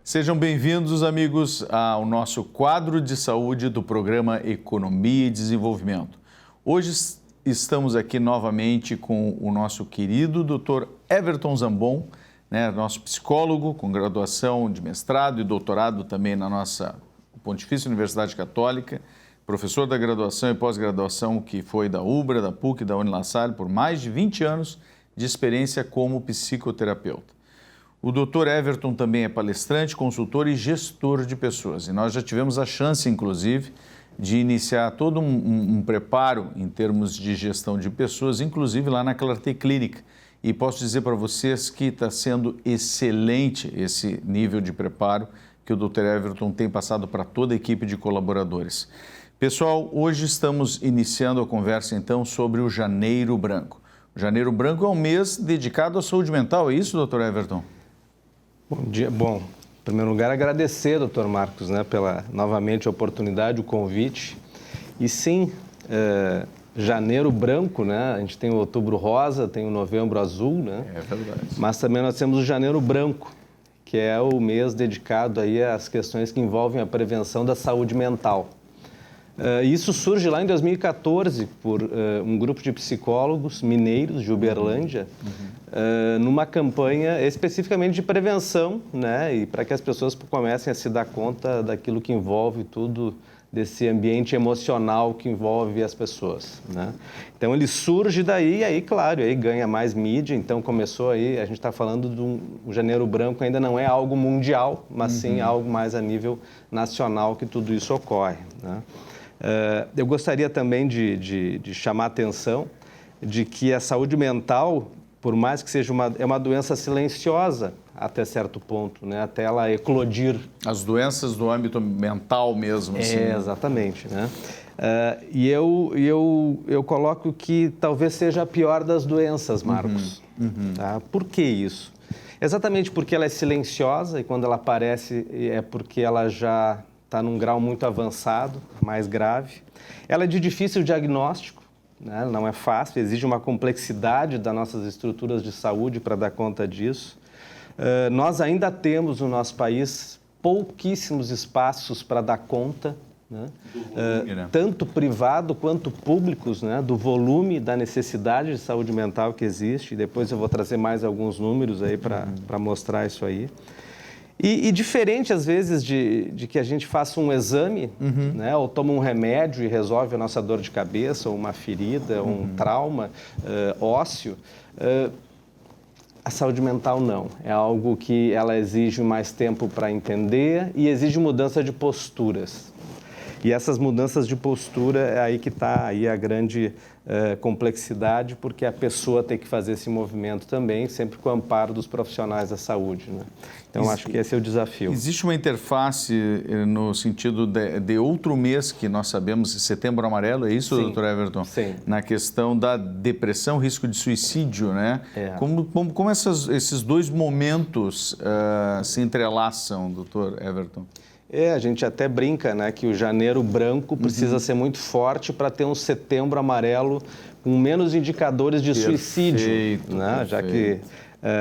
Sejam bem-vindos, amigos, ao nosso quadro de saúde do programa Economia e Desenvolvimento. Hoje estamos aqui novamente com o nosso querido Dr. Everton Zambon, nosso psicólogo com graduação de mestrado e doutorado também na nossa Pontifícia Universidade Católica, professor da graduação e pós-graduação que foi da UBRA, da PUC e da Unilassalle por mais de 20 anos de experiência como psicoterapeuta. O Dr. Everton também é palestrante, consultor e gestor de pessoas. E nós já tivemos a chance, inclusive, de iniciar todo um preparo em termos de gestão de pessoas, inclusive lá na Clarté Clínica. E posso dizer para vocês que está sendo excelente esse nível de preparo que o Dr. Everton tem passado para toda a equipe de colaboradores. Pessoal, hoje estamos iniciando a conversa, então, sobre o Janeiro Branco. O Janeiro Branco é um mês dedicado à saúde mental, é isso, Dr. Everton? Bom dia. Bom, em primeiro lugar, agradecer, Dr. Marcos, pela novamente a oportunidade, o convite. E sim, Janeiro Branco, a gente tem o Outubro Rosa, tem o Novembro Azul, É verdade. Mas também nós temos o Janeiro Branco, que é o mês dedicado aí às questões que envolvem a prevenção da saúde mental. Isso surge lá em 2014 por um grupo de psicólogos mineiros de Uberlândia, numa campanha especificamente de prevenção, e para que as pessoas comecem a se dar conta daquilo que envolve tudo desse ambiente emocional que envolve as pessoas, Então ele surge daí e aí, claro, aí ganha mais mídia, então começou aí, a gente está falando do Janeiro Branco, ainda não é algo mundial, mas sim algo mais a nível nacional que tudo isso ocorre, Eu gostaria também de chamar a atenção de que a saúde mental, por mais que seja uma doença silenciosa até certo ponto, até ela eclodir. As doenças do âmbito mental mesmo. Assim. Exatamente. E eu coloco que talvez seja a pior das doenças, Marcos. Tá? Por que isso? Exatamente porque ela é silenciosa e quando ela aparece é porque ela já está num grau muito avançado, mais grave. Ela é de difícil diagnóstico, não é fácil, exige uma complexidade das nossas estruturas de saúde para dar conta disso. Nós ainda temos no nosso país pouquíssimos espaços para dar conta, tanto privado quanto públicos, do volume da necessidade de saúde mental que existe. E depois eu vou trazer mais alguns números aí para mostrar isso aí. E diferente, às vezes, de que a gente faça um exame, ou toma um remédio e resolve a nossa dor de cabeça, ou uma ferida, ou um trauma ósseo, a saúde mental não. É algo que ela exige mais tempo para entender e exige mudança de posturas. E essas mudanças de postura é aí que está aí a grande complexidade, porque a pessoa tem que fazer esse movimento também, sempre com o amparo dos profissionais da saúde. Então, acho que esse é o desafio. Existe uma interface no sentido de outro mês que nós sabemos, Setembro Amarelo, é isso, Sim. Dr. Everton? Sim. Na questão da depressão, risco de suicídio, Como esses dois momentos se entrelaçam, Dr. Everton? A gente até brinca, né, que o janeiro branco precisa ser muito forte para ter um setembro amarelo com menos indicadores de suicídio, né? Já que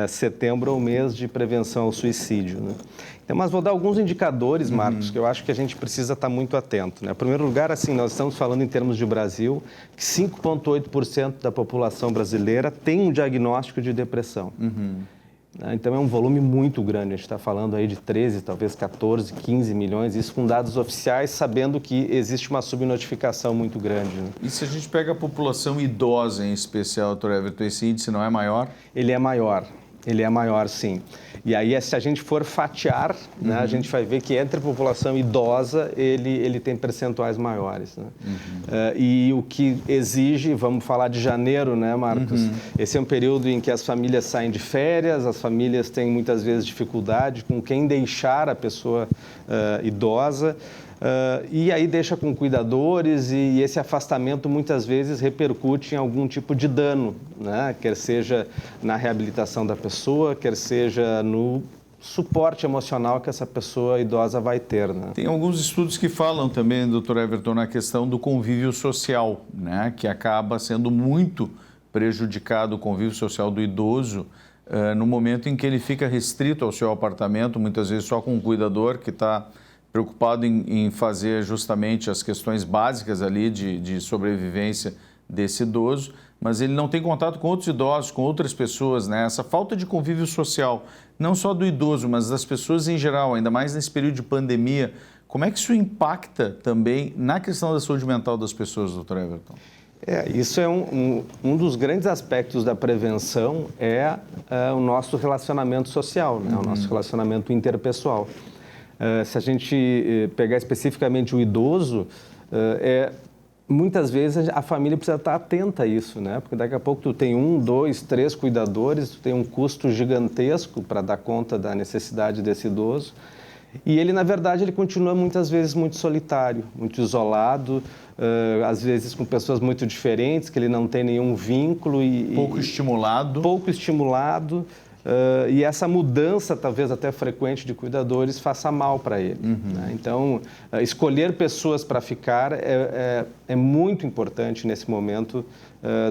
setembro é o mês de prevenção ao suicídio, né? Então, mas vou dar alguns indicadores, Marcos, que eu acho que a gente precisa estar muito atento, né? Em primeiro lugar, assim, nós estamos falando em termos de Brasil, que 5,8% da população brasileira tem um diagnóstico de depressão. Então, é um volume muito grande. A gente está falando aí de 13, talvez 14, 15 milhões, isso com dados oficiais, sabendo que existe uma subnotificação muito grande, né? E se a gente pega a população idosa em especial, Dr. Everton, esse índice não é maior? Ele é maior, sim. E aí, se a gente for fatiar, né, a gente vai ver que entre a população idosa, ele tem percentuais maiores, né? E o que exige, vamos falar de janeiro, né, Marcos? Esse é um período em que as famílias saem de férias, as famílias têm muitas vezes dificuldade com quem deixar a pessoa idosa. E aí deixa com cuidadores e esse afastamento muitas vezes repercute em algum tipo de dano, né? Quer seja na reabilitação da pessoa, quer seja no suporte emocional que essa pessoa idosa vai ter, né? Tem alguns estudos que falam também, Dr. Everton, na questão do convívio social, né? Que acaba sendo muito prejudicado o convívio social do idoso no momento em que ele fica restrito ao seu apartamento, muitas vezes só com um cuidador que está preocupado em fazer justamente as questões básicas ali de sobrevivência desse idoso, mas ele não tem contato com outros idosos, com outras pessoas, né? Essa falta de convívio social, não só do idoso, mas das pessoas em geral, ainda mais nesse período de pandemia, como é que isso impacta também na questão da saúde mental das pessoas, Dr. Everton? Isso é um dos grandes aspectos da prevenção, o nosso relacionamento social, né? O nosso relacionamento interpessoal. Se a gente pegar especificamente o idoso, muitas vezes a família precisa estar atenta a isso, né? Porque daqui a pouco tu tem 1, 2, 3 cuidadores, tu tem um custo gigantesco para dar conta da necessidade desse idoso. E ele, na verdade, ele continua muitas vezes muito solitário, muito isolado, às vezes com pessoas muito diferentes, que ele não tem nenhum vínculo. Pouco estimulado. Pouco estimulado. E essa mudança, talvez até frequente, de cuidadores faça mal para ele, né? Então, escolher pessoas para ficar é muito importante nesse momento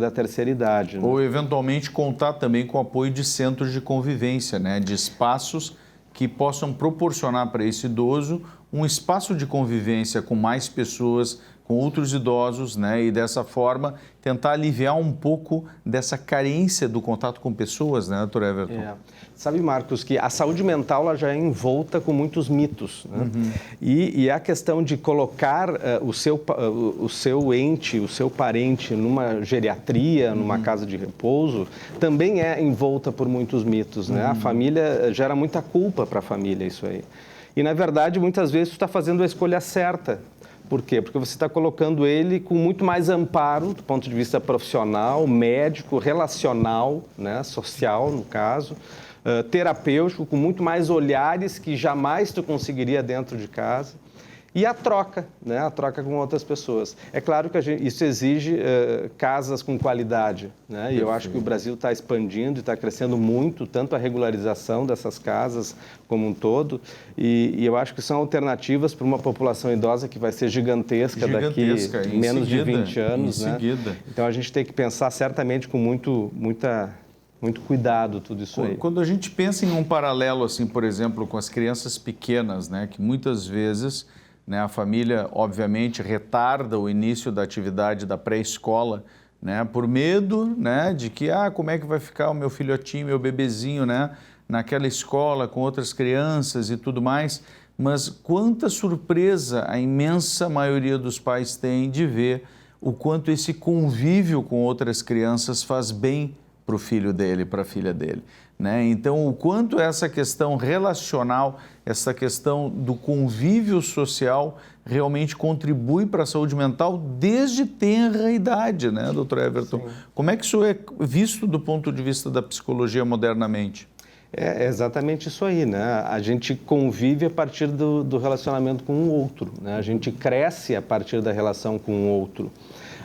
da terceira idade, né? Ou, eventualmente, contar também com o apoio de centros de convivência, né? De espaços que possam proporcionar para esse idoso um espaço de convivência com mais pessoas, com outros idosos, né? E dessa forma tentar aliviar um pouco dessa carência do contato com pessoas, né, Dr. Everton? Sabe, Marcos, que a saúde mental ela já é envolta com muitos mitos, né? E a questão de colocar o seu ente, o seu parente numa geriatria, numa casa de repouso, também é envolta por muitos mitos, né? A família gera muita culpa para a família, isso aí. E, na verdade, muitas vezes você está fazendo a escolha certa. Por quê? Porque você está colocando ele com muito mais amparo do ponto de vista profissional, médico, relacional, né? Social, no caso, terapêutico, com muito mais olhares que jamais tu conseguiria dentro de casa. E a troca, né? A troca com outras pessoas. É claro que isso exige casas com qualidade, né? E eu acho que o Brasil está expandindo e está crescendo muito, tanto a regularização dessas casas como um todo. E eu acho que são alternativas para uma população idosa que vai ser gigantesca daqui menos de 20 anos, né? Então a gente tem que pensar certamente com muito cuidado tudo isso aí. Quando a gente pensa em um paralelo, assim, por exemplo, com as crianças pequenas, né? Que muitas vezes, né, a família, obviamente, retarda o início da atividade da pré-escola, né, por medo, né, de que, como é que vai ficar o meu filhotinho, meu bebezinho, né, naquela escola com outras crianças e tudo mais. Mas quanta surpresa a imensa maioria dos pais tem de ver o quanto esse convívio com outras crianças faz bem para o filho dele, para a filha dele, né? Então, o quanto essa questão relacional, essa questão do convívio social realmente contribui para a saúde mental desde tenra idade, né, doutor Everton? Sim. Como é que isso é visto do ponto de vista da psicologia modernamente? É exatamente isso aí, né? A gente convive a partir do relacionamento com o outro, né? A gente cresce a partir da relação com o outro.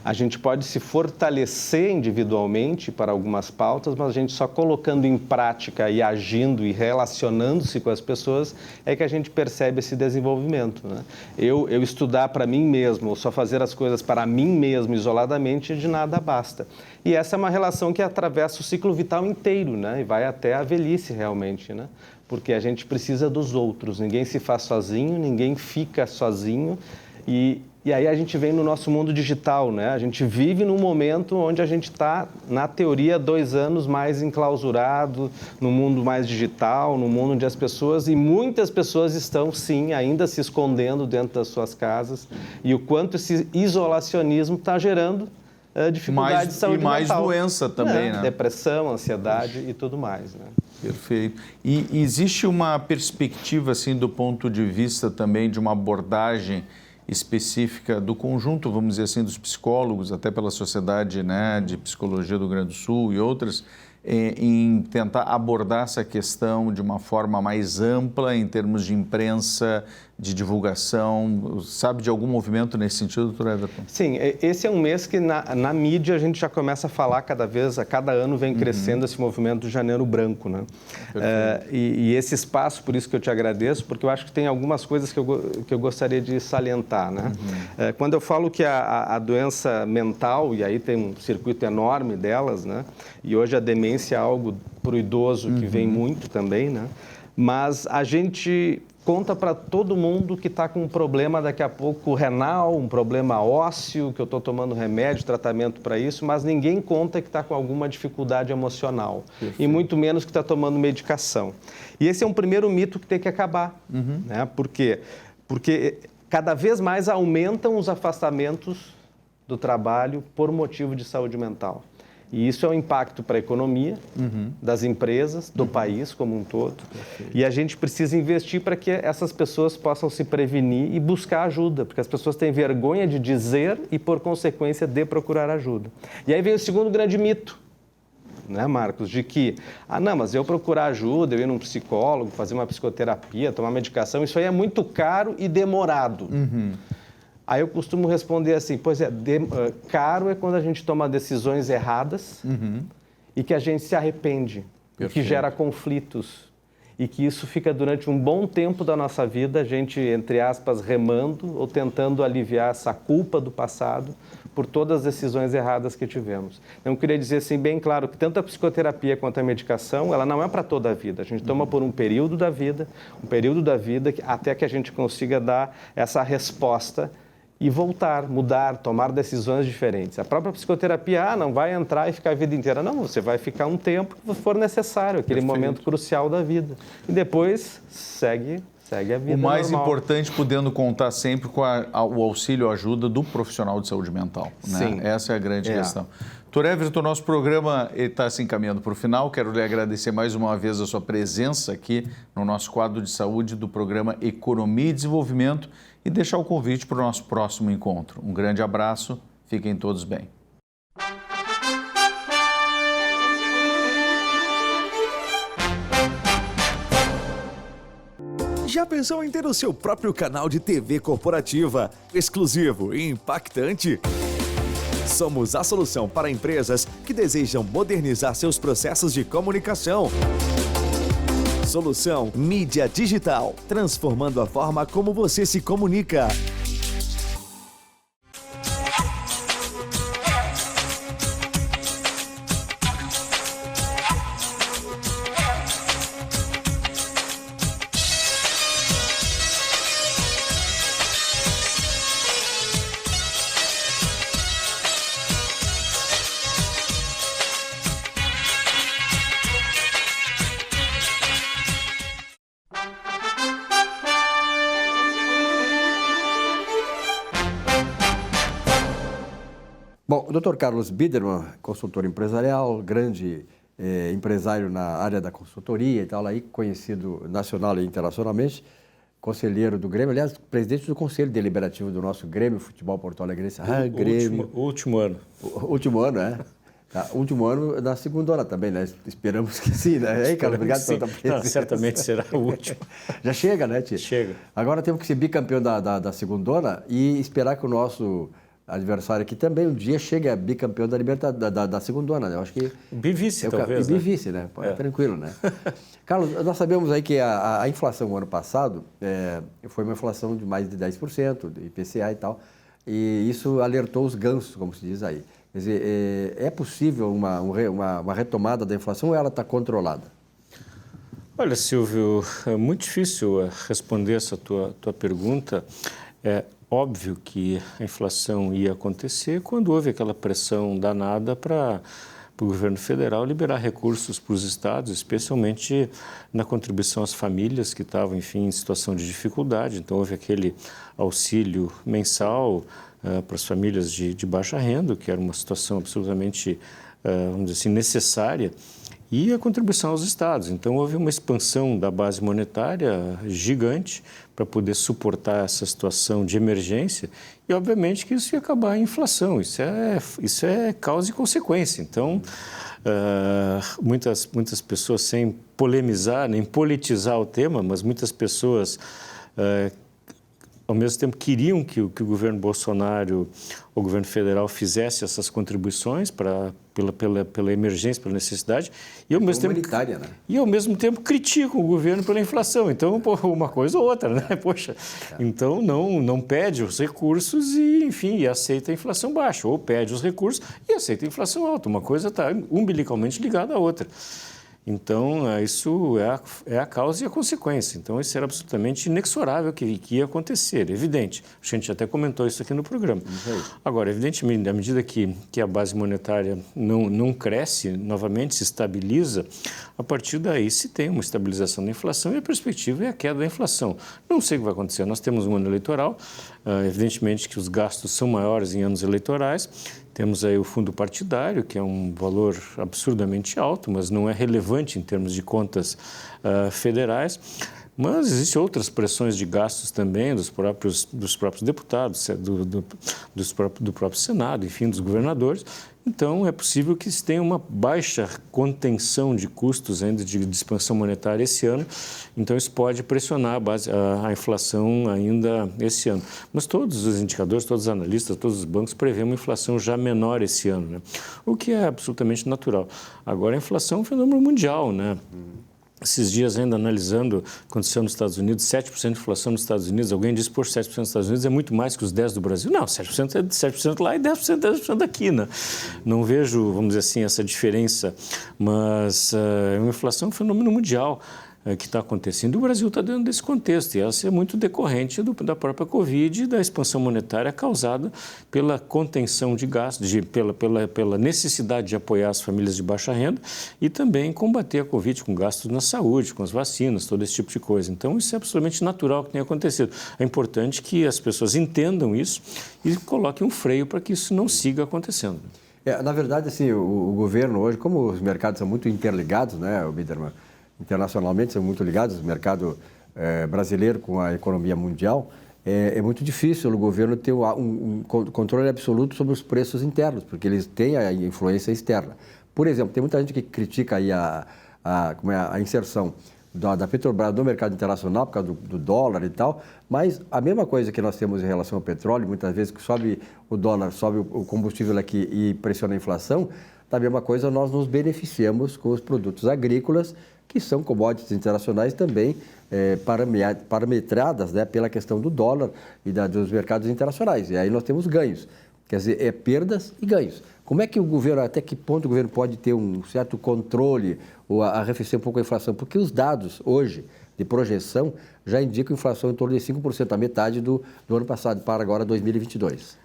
A gente pode se fortalecer individualmente para algumas pautas, mas a gente só colocando em prática e agindo e relacionando-se com as pessoas é que a gente percebe esse desenvolvimento, né? Eu estudar para mim mesmo, ou só fazer as coisas para mim mesmo isoladamente, de nada basta. E essa é uma relação que atravessa o ciclo vital inteiro, né? E vai até a velhice realmente, né? Porque a gente precisa dos outros, ninguém se faz sozinho, ninguém fica sozinho. E aí a gente vem no nosso mundo digital, né? A gente vive num momento onde a gente está, na teoria, 2 anos mais enclausurado, no mundo mais digital, no mundo onde as pessoas, e muitas pessoas estão, sim, ainda se escondendo dentro das suas casas. E o quanto esse isolacionismo está gerando dificuldade de saúde mental. E mais doença também, né? Depressão, ansiedade e tudo mais, né? Perfeito. E existe uma perspectiva, assim, do ponto de vista também de uma abordagem específica do conjunto, vamos dizer assim, dos psicólogos, até pela Sociedade, né, de Psicologia do Rio Grande do Sul e outras, em tentar abordar essa questão de uma forma mais ampla em termos de imprensa, de divulgação? Sabe de algum movimento nesse sentido, doutor Everton? Sim, esse é um mês que na mídia a gente já começa a falar cada vez, a cada ano vem crescendo esse movimento do Janeiro Branco, né? E esse espaço, por isso que eu te agradeço, porque eu acho que tem algumas coisas que eu gostaria de salientar, né? Quando eu falo que a doença mental, e aí tem um circuito enorme delas, né? E hoje a demência é algo para o idoso que vem muito também, né? Mas a gente conta para todo mundo que está com um problema daqui a pouco renal, um problema ósseo, que eu estou tomando remédio, tratamento para isso, mas ninguém conta que está com alguma dificuldade emocional. Perfeito. E muito menos que está tomando medicação. E esse é um primeiro mito que tem que acabar. Né? Por quê? Porque cada vez mais aumentam os afastamentos do trabalho por motivo de saúde mental. E isso é um impacto para a economia das empresas, do país como um todo. Perfeito. E a gente precisa investir para que essas pessoas possam se prevenir e buscar ajuda, porque as pessoas têm vergonha de dizer e, por consequência, de procurar ajuda. E aí vem o segundo grande mito, né, Marcos, de que, não, mas eu procurar ajuda, eu ir num psicólogo, fazer uma psicoterapia, tomar medicação, isso aí é muito caro e demorado. Aí eu costumo responder assim, pois é, caro é quando a gente toma decisões erradas e que a gente se arrepende, e que gera conflitos, e que isso fica durante um bom tempo da nossa vida, a gente, entre aspas, remando ou tentando aliviar essa culpa do passado por todas as decisões erradas que tivemos. Então, eu queria dizer assim, bem claro, que tanto a psicoterapia quanto a medicação, ela não é para toda a vida. A gente toma por um período da vida até que a gente consiga dar essa resposta e voltar, mudar, tomar decisões diferentes. A própria psicoterapia, não vai entrar e ficar a vida inteira. Não, você vai ficar um tempo que for necessário, aquele momento crucial da vida. E depois segue a vida normal. O mais importante, podendo contar sempre com o auxílio, a ajuda do profissional de saúde mental. Né? Sim. Essa é a grande questão. Doutor Everton, nosso programa está se encaminhando para o final. Quero lhe agradecer mais uma vez a sua presença aqui no nosso quadro de saúde do programa Economia e Desenvolvimento e deixar o convite para o nosso próximo encontro. Um grande abraço, fiquem todos bem. Já pensou em ter o seu próprio canal de TV corporativa, exclusivo e impactante? Somos a solução para empresas que desejam modernizar seus processos de comunicação. Solução Mídia Digital, transformando a forma como você se comunica. Bom, o Dr. Carlos Biderman, consultor empresarial, grande empresário na área da consultoria e tal, aí conhecido nacional e internacionalmente, conselheiro do Grêmio, aliás, presidente do Conselho Deliberativo do nosso Grêmio Futebol Porto Alegrense. Grêmio. Último ano. Último ano, é? Tá, último ano na segunda hora também, né? Esperamos que sim, né? Aí, Carlos, obrigado pela presença. Não, certamente será o último. Já chega, né, Tia? Chega. Agora temos que ser bicampeão da segundona e esperar que o nosso adversário que também um dia chega a bicampeão da Libertadores, da segundona, né? Eu acho que... Bivice, talvez, né? Bivice, né? Tranquilo, né? Carlos, nós sabemos aí que a inflação no ano passado foi uma inflação de mais de 10%, de IPCA e tal, e isso alertou os gansos, como se diz aí. Quer dizer, é possível uma retomada da inflação ou ela está controlada? Olha, Silvio, é muito difícil responder essa tua pergunta. É óbvio que a inflação ia acontecer quando houve aquela pressão danada para o governo federal liberar recursos para os estados, especialmente na contribuição às famílias que estavam, enfim, em situação de dificuldade. Então, houve aquele auxílio mensal para as famílias de baixa renda, que era uma situação absolutamente, vamos dizer assim, necessária, e a contribuição aos estados. Então, houve uma expansão da base monetária gigante para poder suportar essa situação de emergência e, obviamente, que isso ia acabar em inflação. Isso é causa e consequência. Então, muitas pessoas, sem polemizar, nem politizar o tema, mas muitas pessoas... ao mesmo tempo queriam que o governo Bolsonaro, o governo federal, fizesse essas contribuições pela emergência, pela necessidade, e ao mesmo tempo criticam o governo pela inflação. Então, uma coisa ou outra, né? Poxa, então não pede os recursos e, enfim, aceita a inflação baixa, ou pede os recursos e aceita a inflação alta. Uma coisa está umbilicalmente ligada à outra. Então, isso é a causa e a consequência. Então, isso era absolutamente inexorável que ia acontecer, evidente. A gente até comentou isso aqui no programa. Agora, evidentemente, à medida que a base monetária não cresce, novamente se estabiliza, a partir daí se tem uma estabilização da inflação e a perspectiva é a queda da inflação. Não sei o que vai acontecer. Nós temos um ano eleitoral, evidentemente que os gastos são maiores em anos eleitorais. Temos aí o fundo partidário, que é um valor absurdamente alto, mas não é relevante em termos de contas federais. Mas existem outras pressões de gastos também dos próprios deputados, do próprio Senado, enfim, dos governadores. Então, é possível que se tenha uma baixa contenção de custos ainda de expansão monetária esse ano. Então, isso pode pressionar a inflação ainda esse ano. Mas todos os indicadores, todos os analistas, todos os bancos prevêem uma inflação já menor esse ano, né? O que é absolutamente natural. Agora, a inflação é um fenômeno mundial, né? Esses dias, ainda analisando, aconteceu nos Estados Unidos, 7% de inflação nos Estados Unidos. Alguém disse, poxa, 7% nos Estados Unidos é muito mais que os 10% do Brasil. Não, 7% é 7% lá e 10% daqui, né? Não vejo, vamos dizer assim, essa diferença, mas a inflação é um fenômeno mundial que está acontecendo. E o Brasil está dentro desse contexto, e essa é muito decorrente da própria Covid e da expansão monetária causada pela contenção de gastos, pela necessidade de apoiar as famílias de baixa renda e também combater a Covid com gastos na saúde, com as vacinas, todo esse tipo de coisa. Então, isso é absolutamente natural que tenha acontecido. É importante que as pessoas entendam isso e coloquem um freio para que isso não siga acontecendo. Na verdade, assim, o governo hoje, como os mercados são muito interligados, né, Biderman? Internacionalmente são muito ligados, o mercado brasileiro com a economia mundial, é muito difícil o governo ter um controle absoluto sobre os preços internos, porque eles têm a influência externa. Por exemplo, tem muita gente que critica aí a inserção da Petrobras no mercado internacional por causa do dólar e tal, mas a mesma coisa que nós temos em relação ao petróleo, muitas vezes que sobe o dólar, sobe o combustível aqui e pressiona a inflação, da mesma coisa nós nos beneficiamos com os produtos agrícolas, que são commodities internacionais também parametradas, né, pela questão do dólar e dos mercados internacionais. E aí nós temos ganhos, quer dizer, perdas e ganhos. Como é que o governo, até que ponto o governo pode ter um certo controle ou arrefecer um pouco a inflação? Porque os dados hoje de projeção já indicam inflação em torno de 5%, a metade do ano passado para agora 2022.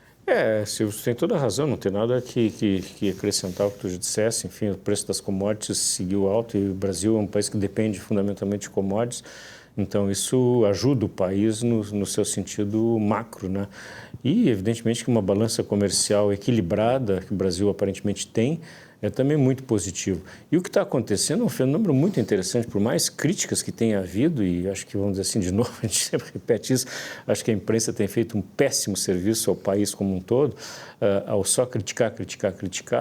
Silvio, você tem toda a razão, não tem nada que acrescentar ao que tu já dissesse. Enfim, o preço das commodities seguiu alto e o Brasil é um país que depende fundamentalmente de commodities, então isso ajuda o país no seu sentido macro, né? E, evidentemente, que uma balança comercial equilibrada, que o Brasil aparentemente tem, é também muito positivo. E o que está acontecendo é um fenômeno muito interessante, por mais críticas que tenha havido, e acho que, vamos dizer assim, de novo, a gente sempre repete isso, acho que a imprensa tem feito um péssimo serviço ao país como um todo, ao só criticar,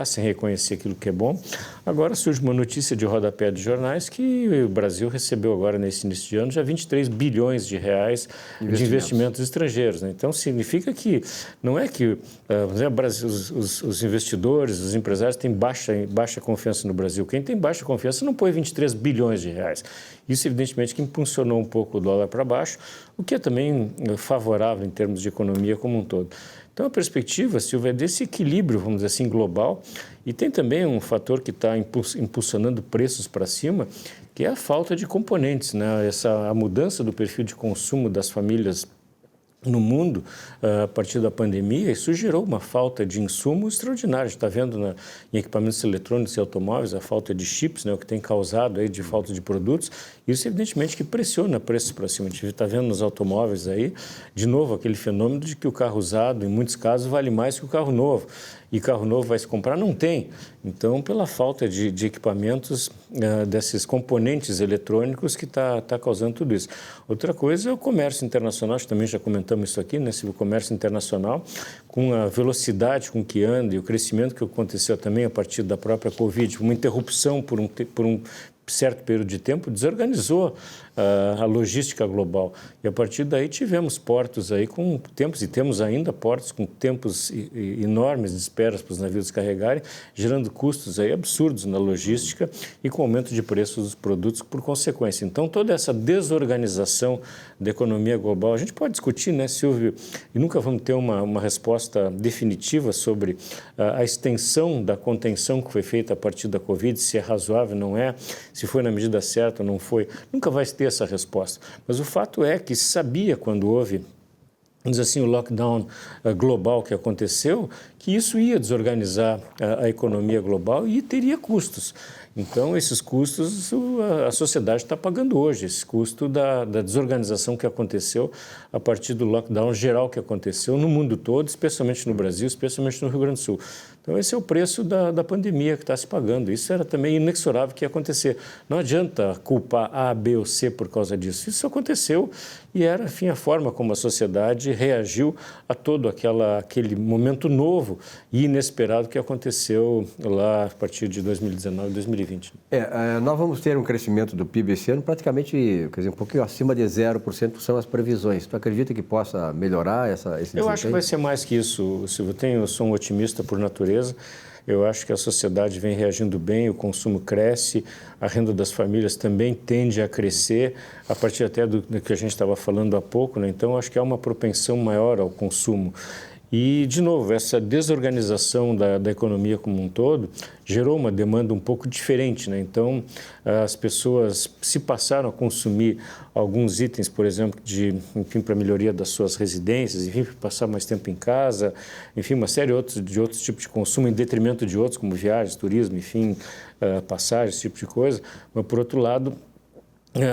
sem reconhecer aquilo que é bom. Agora surge uma notícia de rodapé de jornais que o Brasil recebeu agora, nesse início de ano, já 23 bilhões de reais de investimentos estrangeiros. Né? Então, significa que não é que os investidores, os empresários têm baixa confiança no Brasil. Quem tem baixa confiança não põe 23 bilhões de reais. Isso, evidentemente, que impulsionou um pouco o dólar para baixo, o que é também favorável em termos de economia como um todo. Então, a perspectiva, Silvia, é desse equilíbrio, vamos dizer assim, global. E tem também um fator que está impulsionando preços para cima, que é a falta de componentes, né? A mudança do perfil de consumo das famílias no mundo, a partir da pandemia, isso gerou uma falta de insumo extraordinária. A gente está vendo em equipamentos eletrônicos e automóveis a falta de chips, né, o que tem causado aí de falta de produtos. Isso, evidentemente, que pressiona preços para cima. A gente está vendo nos automóveis aí, de novo, aquele fenômeno de que o carro usado, em muitos casos, vale mais que o carro novo. E carro novo vai se comprar? Não tem. Então, pela falta de equipamentos, desses componentes eletrônicos que está causando tudo isso. Outra coisa é o comércio internacional, acho que também já comentamos isso aqui, né? O comércio internacional, com a velocidade com que anda e o crescimento que aconteceu também a partir da própria Covid, uma interrupção por um certo período de tempo, desorganizou a logística global. E a partir daí tivemos portos aí com tempos, e temos ainda portos com tempos enormes de esperas para os navios descarregarem, gerando custos aí absurdos na logística e com aumento de preços dos produtos por consequência. Então, toda essa desorganização da economia global, a gente pode discutir, né, Silvio, e nunca vamos ter uma resposta definitiva sobre a extensão da contenção que foi feita a partir da Covid, se é razoável, não é, se foi na medida certa ou não foi. Nunca vai ter essa resposta. Mas o fato é que se sabia, quando houve, vamos dizer assim, o lockdown global que aconteceu, que isso ia desorganizar a economia global e teria custos. Então, esses custos a sociedade está pagando hoje, esse custo da desorganização que aconteceu a partir do lockdown geral que aconteceu no mundo todo, especialmente no Brasil, especialmente no Rio Grande do Sul. Então, esse é o preço da pandemia que está se pagando. Isso era também inexorável que ia acontecer. Não adianta culpar A, B ou C por causa disso. Isso aconteceu e era, enfim, a forma como a sociedade reagiu a todo aquele momento novo e inesperado que aconteceu lá a partir de 2019 e 2020. Nós vamos ter um crescimento do PIB esse ano praticamente, quer dizer, um pouquinho acima de 0%, são as previsões. Tu acredita que possa melhorar esse desempenho? Eu acho que vai ser mais que isso, Silvio. Eu sou um otimista por natureza. Eu acho que a sociedade vem reagindo bem, o consumo cresce, a renda das famílias também tende a crescer, a partir até do que a gente estava falando há pouco, né? Então, acho que há uma propensão maior ao consumo. E, de novo, essa desorganização da economia como um todo gerou uma demanda um pouco diferente, né? Então, as pessoas se passaram a consumir alguns itens, por exemplo, enfim, para melhoria das suas residências, enfim, para passar mais tempo em casa, enfim, uma série de outros tipos de consumo, em detrimento de outros, como viagens, turismo, enfim, passagens, esse tipo de coisa. Mas, por outro lado,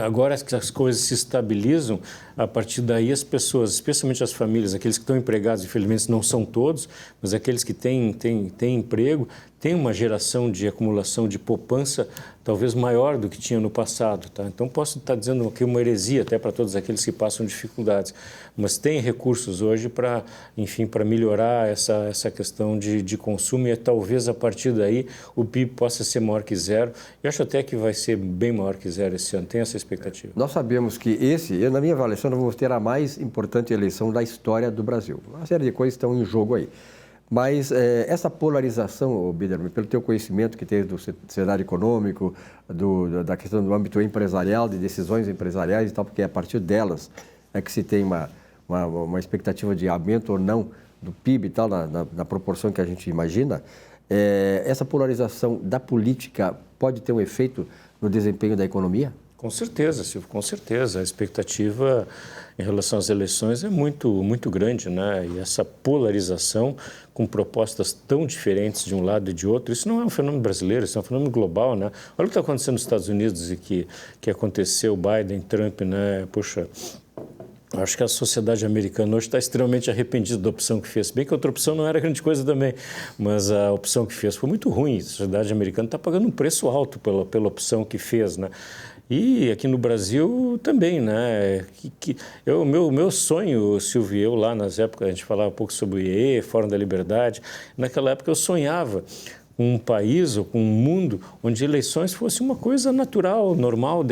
agora que as coisas se estabilizam, a partir daí as pessoas, especialmente as famílias, aqueles que estão empregados, infelizmente não são todos, mas aqueles que têm emprego, têm uma geração de acumulação de poupança talvez maior do que tinha no passado. Tá? Então, posso estar dizendo aqui uma heresia até para todos aqueles que passam dificuldades, mas tem recursos hoje para, enfim, para melhorar essa questão de consumo e talvez a partir daí o PIB possa ser maior que zero. Eu acho até que vai ser bem maior que zero esse ano, tem essa expectativa. Nós sabemos que na minha avaliação, nós vamos ter a mais importante eleição da história do Brasil. Uma série de coisas estão em jogo aí. Mas essa polarização, Biderman, pelo teu conhecimento que tem do cenário econômico, da questão do âmbito empresarial, de decisões empresariais e tal, porque a partir delas é que se tem uma expectativa de aumento ou não do PIB e tal, na proporção que a gente imagina, essa polarização da política pode ter um efeito no desempenho da economia? Com certeza, Silvio, com certeza. A expectativa em relação às eleições é muito, muito grande, né? E essa polarização com propostas tão diferentes de um lado e de outro, isso não é um fenômeno brasileiro, isso é um fenômeno global, né? Olha o que está acontecendo nos Estados Unidos e que aconteceu, Biden, Trump, né? Puxa, Acho que a sociedade americana hoje está extremamente arrependida da opção que fez. Bem que a outra opção não era grande coisa também, mas a opção que fez foi muito ruim. A sociedade americana está pagando um preço alto pela opção que fez, né? E aqui no Brasil também, né? Meu sonho, Silvio, eu lá nas épocas, a gente falava um pouco sobre o IE, Fórum da Liberdade, naquela época eu sonhava um país ou com um mundo onde eleições fosse uma coisa natural, normal,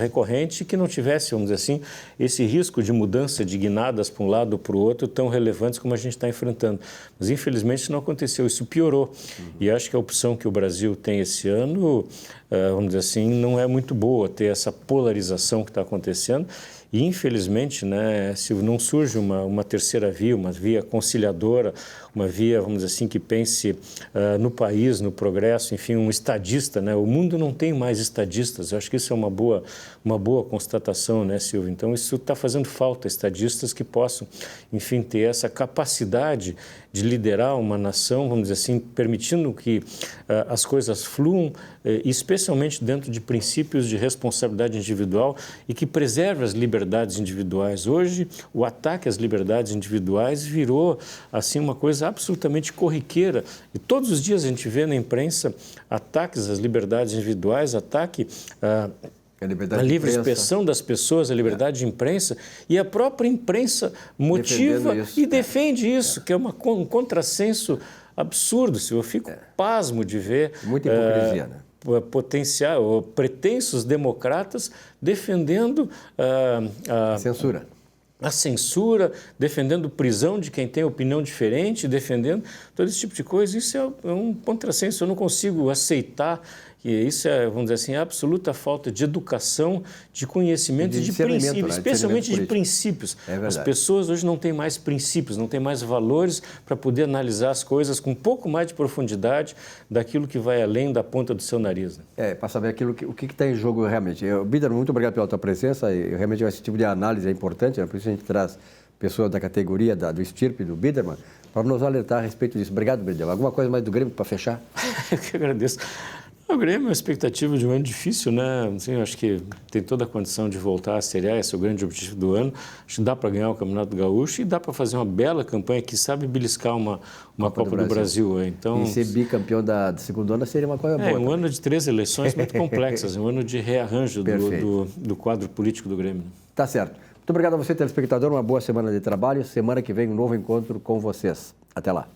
recorrente, que não tivesse, vamos dizer assim, esse risco de mudança de guinadas para um lado ou para o outro tão relevantes como a gente está enfrentando. Mas, infelizmente, isso não aconteceu, isso piorou. E acho que a opção que o Brasil tem esse ano, vamos dizer assim, não é muito boa ter essa polarização que está acontecendo. E, infelizmente, né, se não surge uma terceira via, uma via conciliadora, uma via, vamos dizer assim, que pense no país, no progresso, enfim, um estadista, né? O mundo não tem mais estadistas. Eu acho que isso é uma boa constatação, né, Silvio? Então, isso está fazendo falta, estadistas que possam, enfim, ter essa capacidade de liderar uma nação, vamos dizer assim, permitindo que as coisas fluam, especialmente dentro de princípios de responsabilidade individual e que preserve as liberdades individuais. Hoje, o ataque às liberdades individuais virou, assim, uma coisa absolutamente corriqueira. E todos os dias a gente vê na imprensa ataques às liberdades individuais, ataque a livre expressão das pessoas, a liberdade de imprensa, e a própria imprensa motiva e defende isso, que é um contrassenso absurdo. Eu fico pasmo de ver muita hipocrisia, né? Potencial ou pretensos democratas defendendo a censura. A censura, defendendo prisão de quem tem opinião diferente, defendendo todo esse tipo de coisa. Isso é um contrassenso, eu não consigo aceitar. E isso é, vamos dizer assim, absoluta falta de educação, de conhecimento e de princípios, né? Especialmente de princípios. As pessoas hoje não têm mais princípios, não têm mais valores para poder analisar as coisas com um pouco mais de profundidade daquilo que vai além da ponta do seu nariz. Né? Para saber o que está em jogo realmente. Biderman, muito obrigado pela tua presença. E realmente esse tipo de análise é importante, né? Por isso a gente traz pessoas da categoria do estirpe do Biderman para nos alertar a respeito disso. Obrigado, Biderman. Alguma coisa mais do Grêmio para fechar? Eu que agradeço. O Grêmio é uma expectativa de um ano difícil, né? Assim, eu acho que tem toda a condição de voltar à Série A, esse é o grande objetivo do ano. Acho que dá para ganhar o Campeonato Gaúcho e dá para fazer uma bela campanha que sabe beliscar uma Copa do Brasil. Então, e ser bicampeão do segundo ano seria uma coisa boa. Um ano de 3 eleições muito complexas, um ano de rearranjo do quadro político do Grêmio. Tá certo. Muito obrigado a você, telespectador. Uma boa semana de trabalho. Semana que vem, um novo encontro com vocês. Até lá.